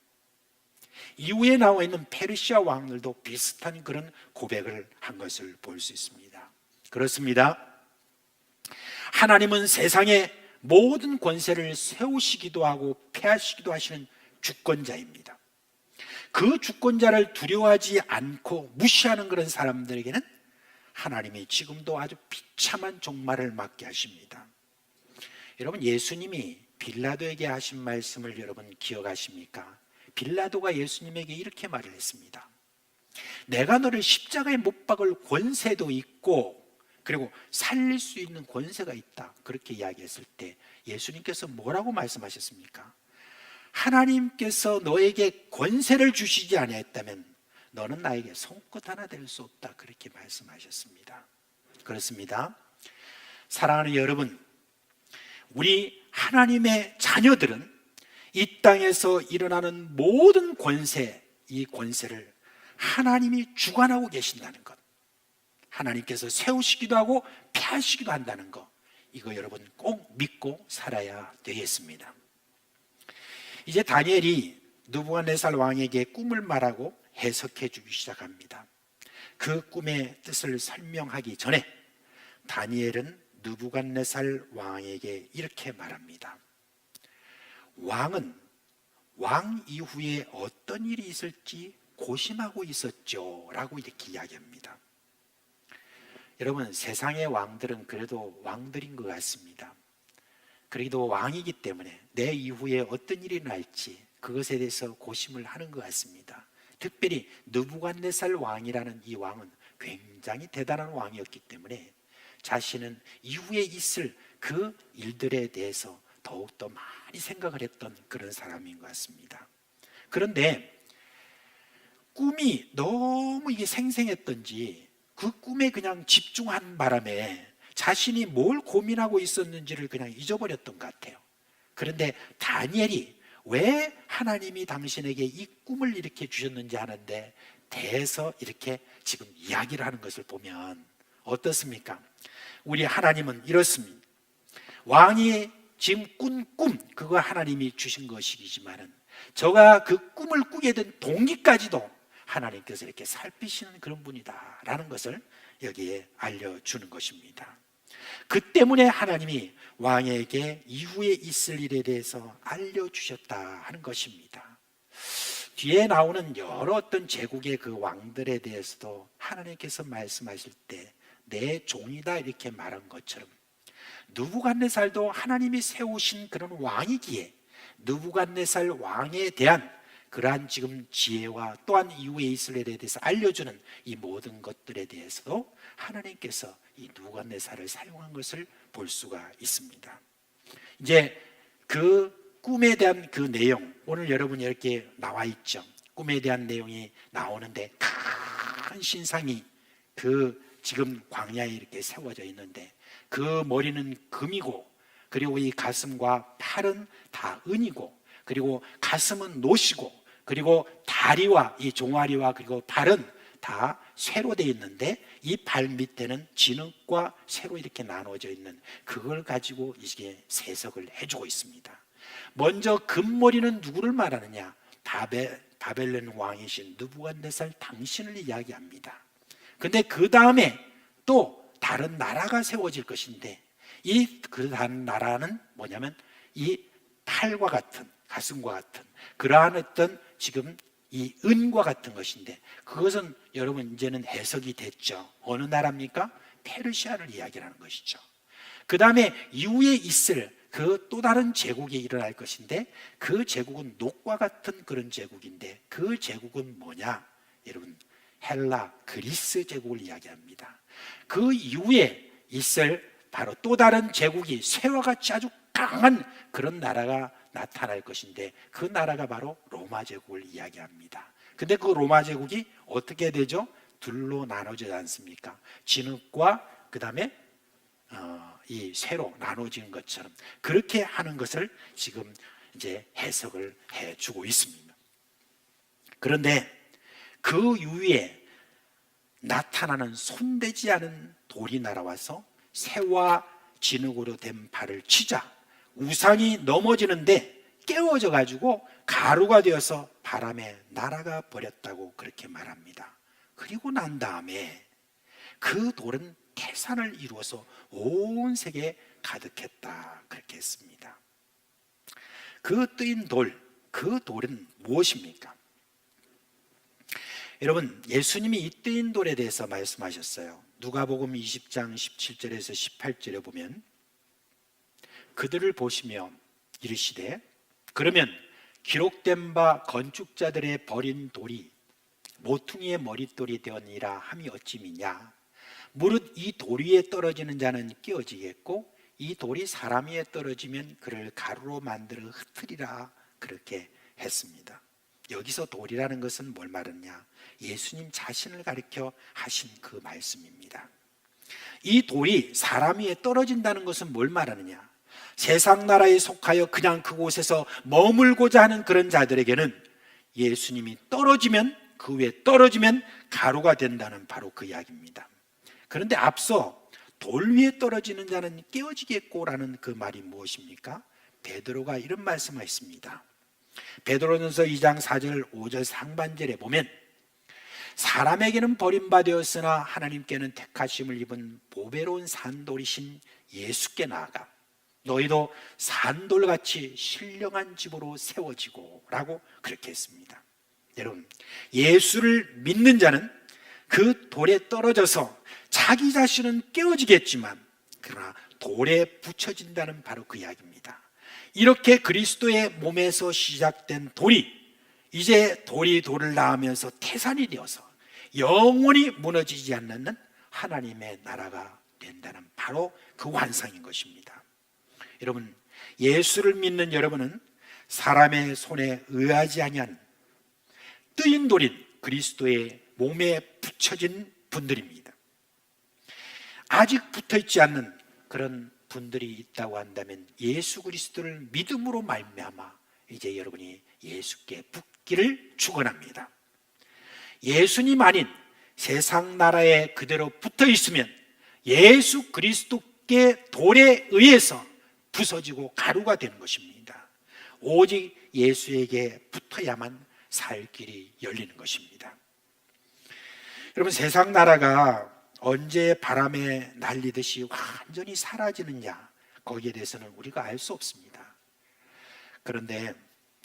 이후에 나와 있는 페르시아 왕들도 비슷한 그런 고백을 한 것을 볼 수 있습니다. 그렇습니다. 하나님은 세상의 모든 권세를 세우시기도 하고 폐하시기도 하시는 주권자입니다. 그 주권자를 두려워하지 않고 무시하는 그런 사람들에게는 하나님이 지금도 아주 비참한 종말을 맞게 하십니다. 여러분, 예수님이 빌라도에게 하신 말씀을 여러분 기억하십니까? 빌라도가 예수님에게 이렇게 말을 했습니다. 내가 너를 십자가에 못 박을 권세도 있고 그리고 살릴 수 있는 권세가 있다. 그렇게 이야기했을 때 예수님께서 뭐라고 말씀하셨습니까? 하나님께서 너에게 권세를 주시지 아니했다면 너는 나에게 손끝 하나 댈 수 없다. 그렇게 말씀하셨습니다. 그렇습니다. 사랑하는 여러분, 우리 하나님의 자녀들은 이 땅에서 일어나는 모든 권세, 이 권세를 하나님이 주관하고 계신다는 것, 하나님께서 세우시기도 하고 폐하시기도 한다는 것, 이거 여러분 꼭 믿고 살아야 되겠습니다. 이제 다니엘이 느부갓네살 왕에게 꿈을 말하고 해석해 주기 시작합니다. 그 꿈의 뜻을 설명하기 전에 다니엘은 느부갓네살 왕에게 이렇게 말합니다. 왕은 왕 이후에 어떤 일이 있을지 고심하고 있었죠 라고 이렇게 이야기합니다. 여러분, 세상의 왕들은 그래도 왕들인 것 같습니다. 그래도 왕이기 때문에 내 이후에 어떤 일이 날지 그것에 대해서 고심을 하는 것 같습니다. 특별히 느부갓네살 왕이라는 이 왕은 굉장히 대단한 왕이었기 때문에 자신은 이후에 있을 그 일들에 대해서 더욱더 많이 생각을 했던 그런 사람인 것 같습니다. 그런데 꿈이 너무 이게 생생했던지 그 꿈에 그냥 집중한 바람에 자신이 뭘 고민하고 있었는지를 그냥 잊어버렸던 것 같아요. 그런데 다니엘이 왜 하나님이 당신에게 이 꿈을 이렇게 주셨는지 하는데 대해서 이렇게 지금 이야기를 하는 것을 보면 어떻습니까? 우리 하나님은 이렇습니다. 왕이 지금 꾼 꿈, 그거 하나님이 주신 것이지만은 저가 그 꿈을 꾸게 된 동기까지도 하나님께서 이렇게 살피시는 그런 분이다라는 것을 여기에 알려주는 것입니다. 그 때문에 하나님이 왕에게 이후에 있을 일에 대해서 알려주셨다 하는 것입니다. 뒤에 나오는 여러 어떤 제국의 그 왕들에 대해서도 하나님께서 말씀하실 때 내 종이다 이렇게 말한 것처럼 느부갓네살도 하나님이 세우신 그런 왕이기에 느부갓네살 왕에 대한 그러한 지금 지혜와 또한 이후에 있을 일에 대해서 알려주는 이 모든 것들에 대해서도 하나님께서 이 느부갓네살을 사용한 것을 볼 수가 있습니다. 이제 그 꿈에 대한 그 내용, 오늘 여러분이 이렇게 나와 있죠. 꿈에 대한 내용이 나오는데 큰 신상이 그 지금 광야에 이렇게 세워져 있는데 그 머리는 금이고 그리고 이 가슴과 팔은 다 은이고 그리고 가슴은 노시고 그리고 다리와 이 종아리와 그리고 발은 다 쇠로 되어 있는데 이 발 밑에는 진흙과 쇠로 이렇게 나눠져 있는 그걸 가지고 이게 세석을 해주고 있습니다. 먼저 금머리는 누구를 말하느냐? 바벨론 왕이신 느부갓네살 당신을 이야기합니다. 근데 그 다음에 또 다른 나라가 세워질 것인데 이 그 다른 나라는 뭐냐면 이 팔과 같은 가슴과 같은 그러한 어떤 지금 이 은과 같은 것인데 그것은 여러분 이제는 해석이 됐죠. 어느 나라입니까? 페르시아를 이야기하는 것이죠. 그 다음에 이후에 있을 그 또 다른 제국이 일어날 것인데 그 제국은 녹과 같은 그런 제국인데 그 제국은 뭐냐? 여러분 헬라 그리스 제국을 이야기합니다. 그 이후에 있을 바로 또 다른 제국이 쇠와 같이 아주 강한 그런 나라가 나타날 것인데 그 나라가 바로 로마 제국을 이야기합니다. 근데 그 로마 제국이 어떻게 되죠? 둘로 나눠지지 않습니까? 진흙과 그 다음에 이 쇠로 나눠지는 것처럼 그렇게 하는 것을 지금 이제 해석을 해주고 있습니다. 그런데 그 이후에 나타나는 손대지 않은 돌이 날아와서 쇠와 진흙으로 된 발을 치자 우상이 넘어지는데 깨워져 가지고 가루가 되어서 바람에 날아가 버렸다고 그렇게 말합니다. 그리고 난 다음에 그 돌은 태산을 이루어서 온 세계에 가득했다 그렇게 했습니다. 그 뜨인 돌, 그 돌은 무엇입니까? 여러분 예수님이 이 뜨인 돌에 대해서 말씀하셨어요. 누가복음 20장 17절에서 18절에 보면 그들을 보시며 이르시되 그러면 기록된 바 건축자들의 버린 돌이 모퉁이의 머릿돌이 되었니라 함이 어찌미냐 무릇 이 돌 위에 떨어지는 자는 깨어지겠고 이 돌이 사람 위에 떨어지면 그를 가루로 만들어 흩으리라 그렇게 했습니다. 여기서 돌이라는 것은 뭘 말하느냐? 예수님 자신을 가리켜 하신 그 말씀입니다. 이 돌이 사람 위에 떨어진다는 것은 뭘 말하느냐? 세상 나라에 속하여 그냥 그곳에서 머물고자 하는 그런 자들에게는 예수님이 떨어지면 그 위에 떨어지면 가루가 된다는 바로 그 이야기입니다. 그런데 앞서 돌 위에 떨어지는 자는 깨어지겠고라는 그 말이 무엇입니까? 베드로가 이런 말씀하셨습니다. 베드로전서 2장 4절 5절 상반절에 보면 사람에게는 버림받았으나 하나님께는 택하심을 입은 보배로운 산돌이신 예수께 나아가 너희도 산돌같이 신령한 집으로 세워지고 라고 그렇게 했습니다. 여러분 예수를 믿는 자는 그 돌에 떨어져서 자기 자신은 깨어지겠지만 그러나 돌에 붙여진다는 바로 그 이야기입니다. 이렇게 그리스도의 몸에서 시작된 돌이 이제 돌이 돌을 낳으면서 태산이 되어서 영원히 무너지지 않는 하나님의 나라가 된다는 바로 그 환상인 것입니다. 여러분 예수를 믿는 여러분은 사람의 손에 의하지 아니한 뜨인 돌인 그리스도의 몸에 붙여진 분들입니다. 아직 붙어있지 않는 그런 분들이 있다고 한다면 예수 그리스도를 믿음으로 말미암아 이제 여러분이 예수께 붙기를 축원합니다. 예수님 아닌 세상 나라에 그대로 붙어 있으면 예수 그리스도께 돌에 의해서 부서지고 가루가 되는 것입니다. 오직 예수에게 붙어야만 살 길이 열리는 것입니다. 여러분 세상 나라가 언제 바람에 날리듯이 완전히 사라지느냐 거기에 대해서는 우리가 알 수 없습니다. 그런데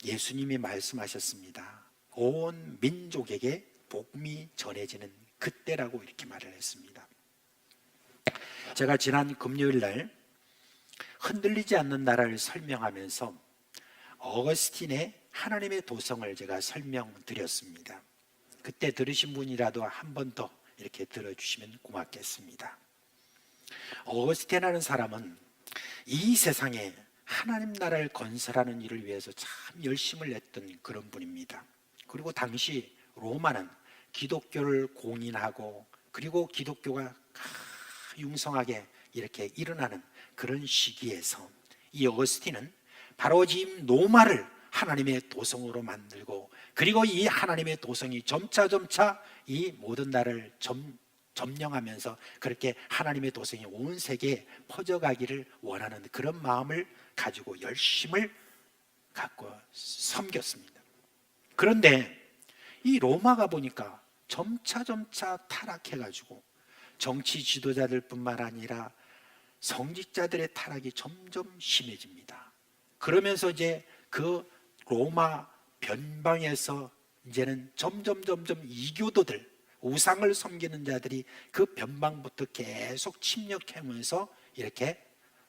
예수님이 말씀하셨습니다. 온 민족에게 복음이 전해지는 그때라고 이렇게 말을 했습니다. 제가 지난 금요일 날 흔들리지 않는 나라를 설명하면서 어거스틴의 하나님의 도성을 제가 설명드렸습니다. 그때 들으신 분이라도 한 번 더 이렇게 들어주시면 고맙겠습니다. 어거스틴이라는 사람은 이 세상에 하나님 나라를 건설하는 일을 위해서 참 열심을 냈던 그런 분입니다. 그리고 당시 로마는 기독교를 공인하고 그리고 기독교가 융성하게 이렇게 일어나는 그런 시기에서 이 어거스틴은 바로 지금 로마를 하나님의 도성으로 만들고 그리고 이 하나님의 도성이 점차 이 모든 나라를 점령하면서 그렇게 하나님의 도성이 온 세계에 퍼져가기를 원하는 그런 마음을 가지고 열심을 갖고 섬겼습니다. 그런데 이 로마가 보니까 점차 타락해가지고 정치 지도자들뿐만 아니라 성직자들의 타락이 점점 심해집니다. 그러면서 이제 그 로마 변방에서 이제는 점점 이교도들, 우상을 섬기는 자들이 그 변방부터 계속 침략하면서 이렇게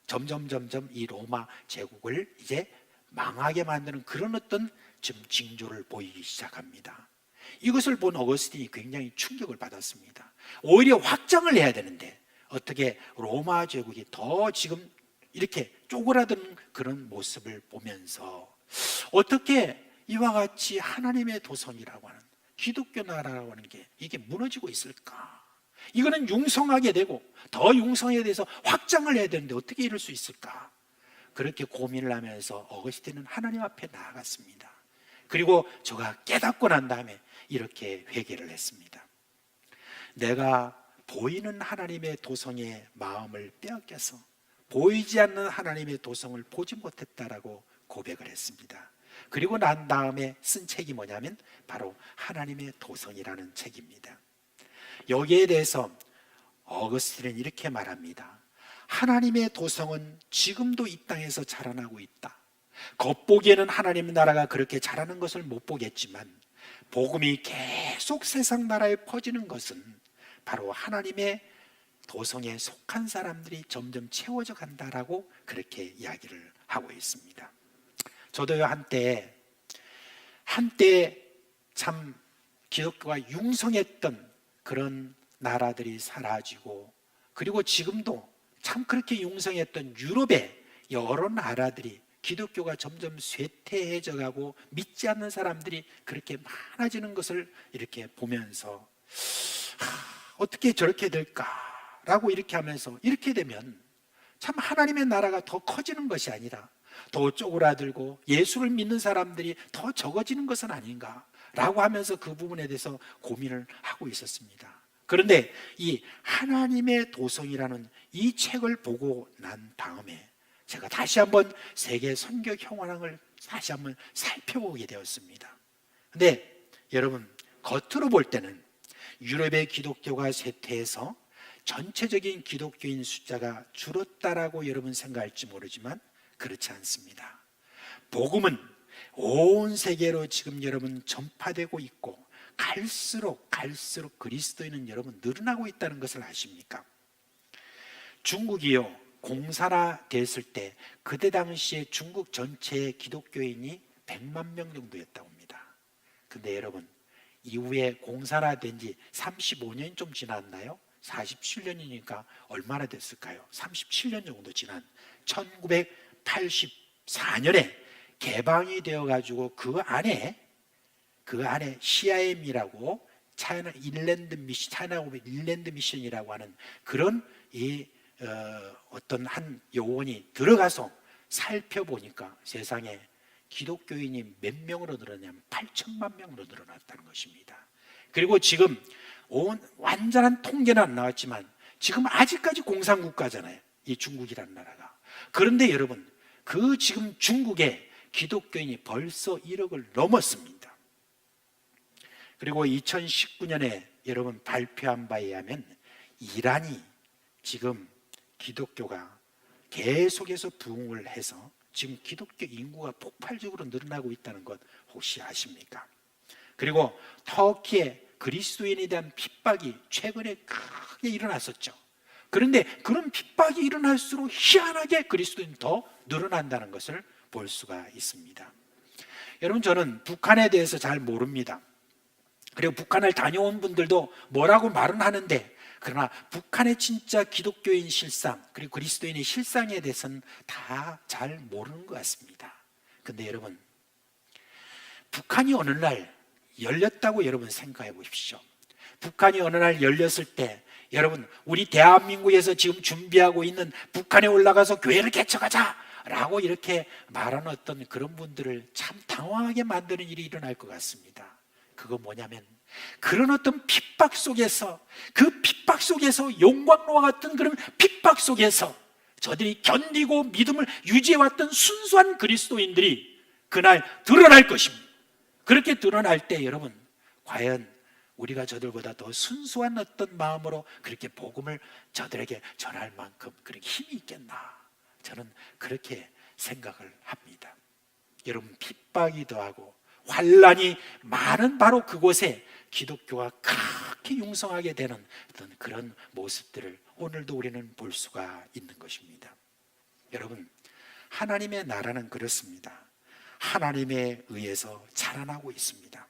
점점 이 로마 제국을 이제 망하게 만드는 그런 어떤 지금 징조를 보이기 시작합니다. 이것을 본 어거스틴이 굉장히 충격을 받았습니다. 오히려 확장을 해야 되는데 어떻게 로마 제국이 더 지금 이렇게 쪼그라드는 그런 모습을 보면서 어떻게 이와 같이 하나님의 도성이라고 하는 기독교 나라라고 하는 게 이게 무너지고 있을까? 이거는 융성하게 되고 더 융성에 대해서 확장을 해야 되는데 어떻게 이럴 수 있을까? 그렇게 고민을 하면서 어거스틴은 하나님 앞에 나아갔습니다. 그리고 저가 깨닫고 난 다음에 이렇게 회개를 했습니다. 내가 보이는 하나님의 도성의 마음을 빼앗겨서 보이지 않는 하나님의 도성을 보지 못했다라고 고백을 했습니다. 그리고 난 다음에 쓴 책이 뭐냐면 바로 하나님의 도성이라는 책입니다. 여기에 대해서 어거스틴은 이렇게 말합니다. 하나님의 도성은 지금도 이 땅에서 자라나고 있다. 겉보기에는 하나님의 나라가 그렇게 자라는 것을 못 보겠지만 복음이 계속 세상 나라에 퍼지는 것은 바로 하나님의 도성에 속한 사람들이 점점 채워져 간다라고 그렇게 이야기를 하고 있습니다. 저도요 한때 참 기독교가 융성했던 그런 나라들이 사라지고 그리고 지금도 참 그렇게 융성했던 유럽의 여러 나라들이 기독교가 점점 쇠퇴해져 가고 믿지 않는 사람들이 그렇게 많아지는 것을 이렇게 보면서 어떻게 저렇게 될까라고 이렇게 하면서 이렇게 되면 참 하나님의 나라가 더 커지는 것이 아니라 더 쪼그라들고 예수를 믿는 사람들이 더 적어지는 것은 아닌가라고 하면서 그 부분에 대해서 고민을 하고 있었습니다. 그런데 이 하나님의 도성이라는 이 책을 보고 난 다음에 제가 다시 한번 세계 선교 현황을 다시 한번 살펴보게 되었습니다. 근데 여러분 겉으로 볼 때는 유럽의 기독교가 쇠퇴해서 전체적인 기독교인 숫자가 줄었다라고 여러분 생각할지 모르지만 그렇지 않습니다. 복음은 온 세계로 지금 여러분 전파되고 있고 갈수록 그리스도인은 여러분 늘어나고 있다는 것을 아십니까? 중국이요 공산화 됐을 때 그때 당시에 중국 전체의 기독교인이 100만 명 정도였다고 합니다. 근데 여러분 이후에 공산화된 지 35년이 좀 지났나요? 47년이니까 얼마나 됐을까요? 37년 정도 지난 1984년에 개방이 되어가지고 그 안에 CIM이라고 차이나 일랜드 미션이라고 하는 그런 어떤 한 요원이 들어가서 살펴보니까 세상에 기독교인이 몇 명으로 늘었냐면 8천만 명으로 늘어났다는 것입니다. 그리고 지금 완전한 통계는 안 나왔지만 지금 아직까지 공산국가잖아요. 이 중국이라는 나라가. 그런데 여러분 그 지금 중국의 기독교인이 벌써 1억을 넘었습니다. 그리고 2019년에 여러분 발표한 바에 의하면 이란이 지금 기독교가 계속해서 부흥을 해서 지금 기독교 인구가 폭발적으로 늘어나고 있다는 것 혹시 아십니까? 그리고 터키의 그리스도인에 대한 핍박이 최근에 크게 일어났었죠. 그런데 그런 핍박이 일어날수록 희한하게 그리스도인이 더 늘어난다는 것을 볼 수가 있습니다. 여러분 저는 북한에 대해서 잘 모릅니다. 그리고 북한을 다녀온 분들도 뭐라고 말은 하는데 그러나 북한의 진짜 기독교인 실상 그리고 그리스도인의 실상에 대해서는 다 잘 모르는 것 같습니다. 근데 여러분, 북한이 어느 날 열렸다고 여러분 생각해 보십시오. 북한이 어느 날 열렸을 때 여러분, 우리 대한민국에서 지금 준비하고 있는 북한에 올라가서 교회를 개척하자 라고 이렇게 말하는 어떤 그런 분들을 참 당황하게 만드는 일이 일어날 것 같습니다. 그거 뭐냐면, 그런 어떤 핍박 속에서, 그 핍박 속에서, 용광로와 같은 그런 핍박 속에서 저들이 견디고 믿음을 유지해왔던 순수한 그리스도인들이 그날 드러날 것입니다. 그렇게 드러날 때 여러분, 과연 우리가 저들보다 더 순수한 어떤 마음으로 그렇게 복음을 저들에게 전할 만큼 그렇게 힘이 있겠나, 저는 그렇게 생각을 합니다. 여러분, 핍박이 더하고 환란이 많은 바로 그곳에 기독교가 그렇게 융성하게 되는 어떤 그런 모습들을 오늘도 우리는 볼 수가 있는 것입니다. 여러분, 하나님의 나라는 그렇습니다. 하나님에 의해서 자라나고 있습니다.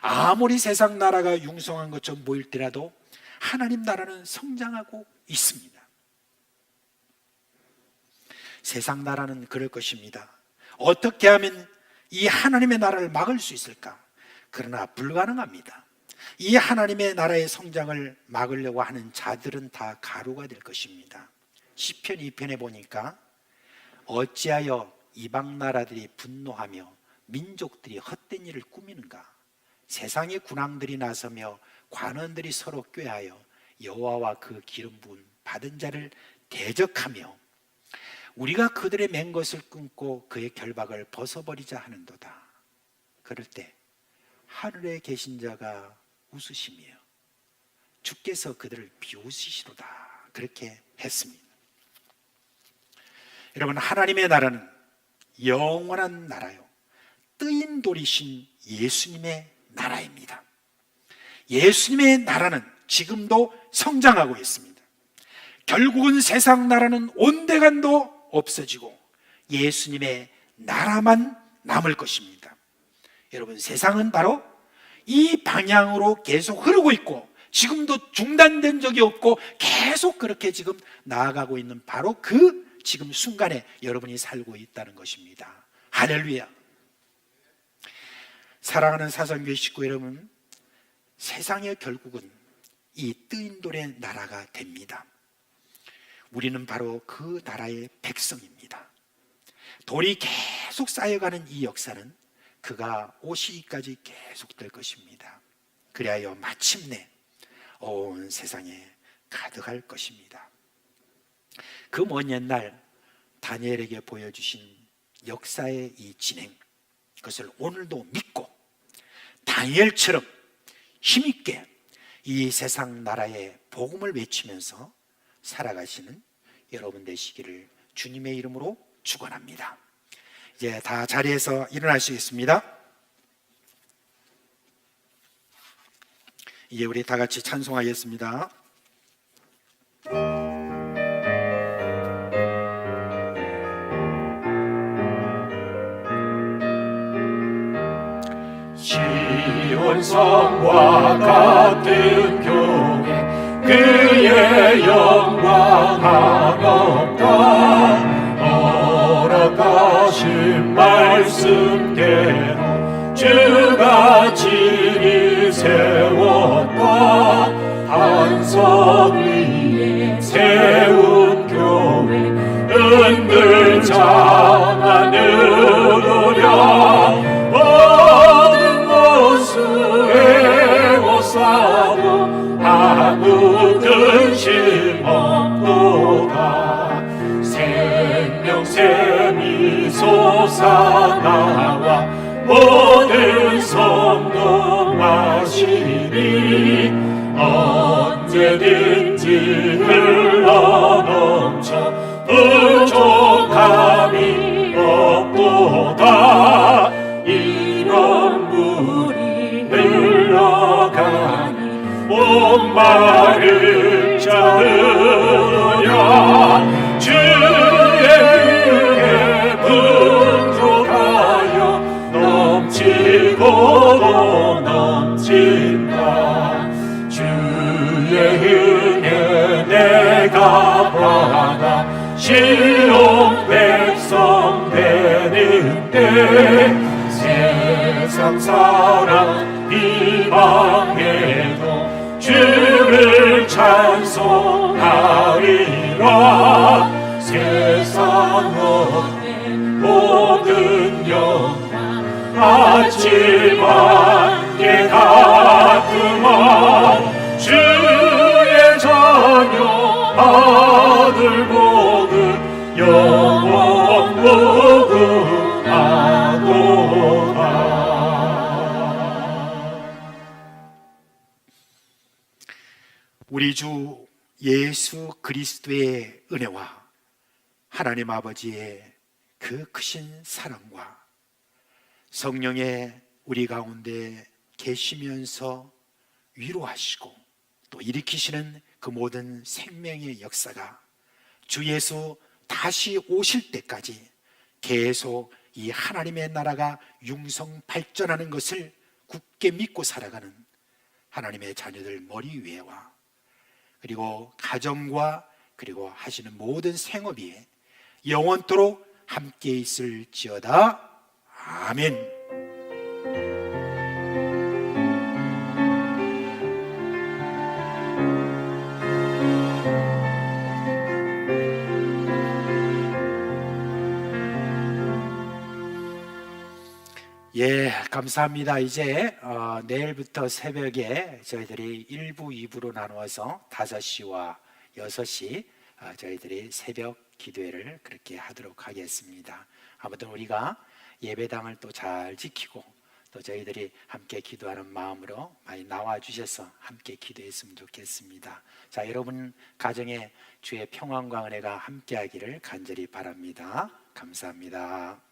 아무리 세상 나라가 융성한 것처럼 보일 때라도 하나님 나라는 성장하고 있습니다. 세상 나라는 그럴 것입니다. 어떻게 하면 이 하나님의 나라를 막을 수 있을까? 그러나 불가능합니다. 이 하나님의 나라의 성장을 막으려고 하는 자들은 다 가루가 될 것입니다. 시편 2편에 보니까 어찌하여 이방 나라들이 분노하며 민족들이 헛된 일을 꾸미는가? 세상의 군왕들이 나서며 관원들이 서로 꾀하여 여호와와 그 기름 부은 받은 자를 대적하며 우리가 그들의 맨 것을 끊고 그의 결박을 벗어버리자 하는도다. 그럴 때 하늘에 계신 자가 웃으시며 주께서 그들을 비웃으시도다. 그렇게 했습니다. 여러분, 하나님의 나라는 영원한 나라요, 뜨인 돌이신 예수님의 나라입니다. 예수님의 나라는 지금도 성장하고 있습니다. 결국은 세상 나라는 온데간도 없어지고 예수님의 나라만 남을 것입니다. 여러분, 세상은 바로 이 방향으로 계속 흐르고 있고 지금도 중단된 적이 없고 계속 그렇게 지금 나아가고 있는 바로 그 지금 순간에 여러분이 살고 있다는 것입니다. 할렐루야. 사랑하는 사상교회 식구 여러분, 세상의 결국은 이 뜨인 돌의 나라가 됩니다. 우리는 바로 그 나라의 백성입니다. 돌이 계속 쌓여가는 이 역사는 그가 오시기까지 계속될 것입니다. 그리하여 마침내 온 세상에 가득할 것입니다. 그 먼 옛날 다니엘에게 보여주신 역사의 이 진행, 그것을 오늘도 믿고 다니엘처럼 힘있게 이 세상 나라의 복음을 외치면서 살아가시는 여러분 되시기를 주님의 이름으로 축원합니다. 이제 다 자리에서 일어나시겠습니다. 이제 우리 다 같이 찬송하겠습니다. 시온성과 같은 교회 그의 영광 한없다 허락하신 말씀대로 주가 진히 세웠다 반석 위에 세운 교회 은들자가 느르랴 모든 모수에 못사도 아무 근심 없도다 생명샘이 솟아나와 모든 성도 마시리 언제든지 흘러넘쳐 부족함이 없도다 이런 물이 흘러가니 목마를 자들으랴 주의 은혜 풍족하여 넘치고도 넘친다 주의 실로 백성 되는데 세상 사람 비방해도 주를 찬송하리라. 세상 모든 영광 같지만 깨닫구만. 주의 자녀 아들 복음 영원 복음하도다. 우리 주 예수 그리스도의 은혜와 하나님 아버지의 그 크신 사랑과 성령의 우리 가운데 계시면서 위로하시고 또 일으키시는 그 모든 생명의 역사가 주 예수 다시 오실 때까지 계속 이 하나님의 나라가 융성 발전하는 것을 굳게 믿고 살아가는 하나님의 자녀들 머리 위에와 그리고 가정과 그리고 하시는 모든 생업이 영원토록 함께 있을지어다. 아멘. 예, 감사합니다. 이제 내일부터 새벽에 저희들이 1부, 2부로 나누어서 5시와 6시 저희들이 새벽 기도회를 그렇게 하도록 하겠습니다. 아무튼 우리가 예배당을 또 잘 지키고 또 저희들이 함께 기도하는 마음으로 많이 나와 주셔서 함께 기도했으면 좋겠습니다. 자, 여러분 가정에 주의 평안과 은혜가 함께하기를 간절히 바랍니다. 감사합니다.